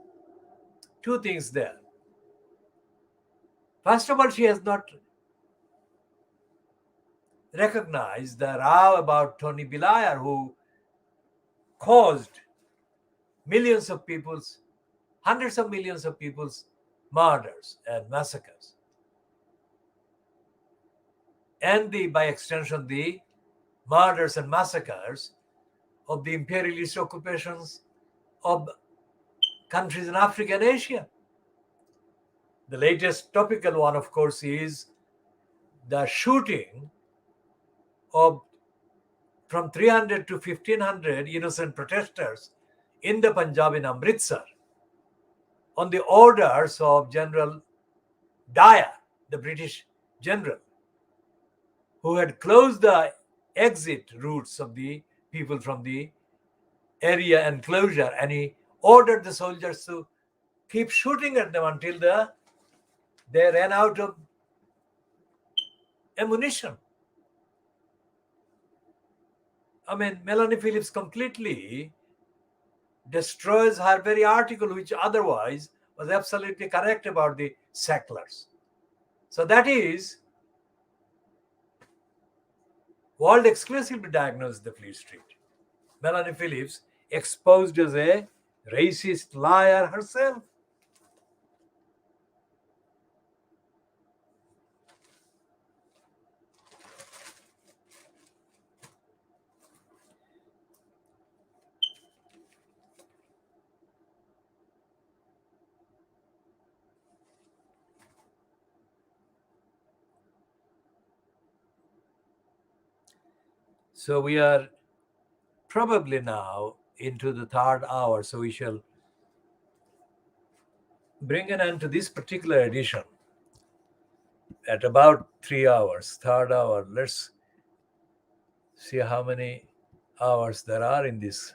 A: two things there. First of all, she has not recognized the row about Tony Blair, who caused millions of people's, hundreds of millions of people's murders and massacres. And by extension, the murders and massacres of the imperialist occupations of countries in Africa and Asia. The latest topical one, of course, is the shooting of from 300 to 1500 innocent protesters in the Punjab in Amritsar on the orders of General Dyer, the British general, who had closed the exit routes of the people from the area enclosure, and he ordered the soldiers to keep shooting at them until they ran out of ammunition. I mean, Melanie Phillips completely destroys her very article, which otherwise was absolutely correct about the Sacklers. So that is world exclusively diagnosed the Fleet Street. Melanie Phillips, exposed as a racist liar herself. So we are probably now into the third hour, so we shall bring an end to this particular edition at about 3 hours. Third hour, let's see how many hours there are in this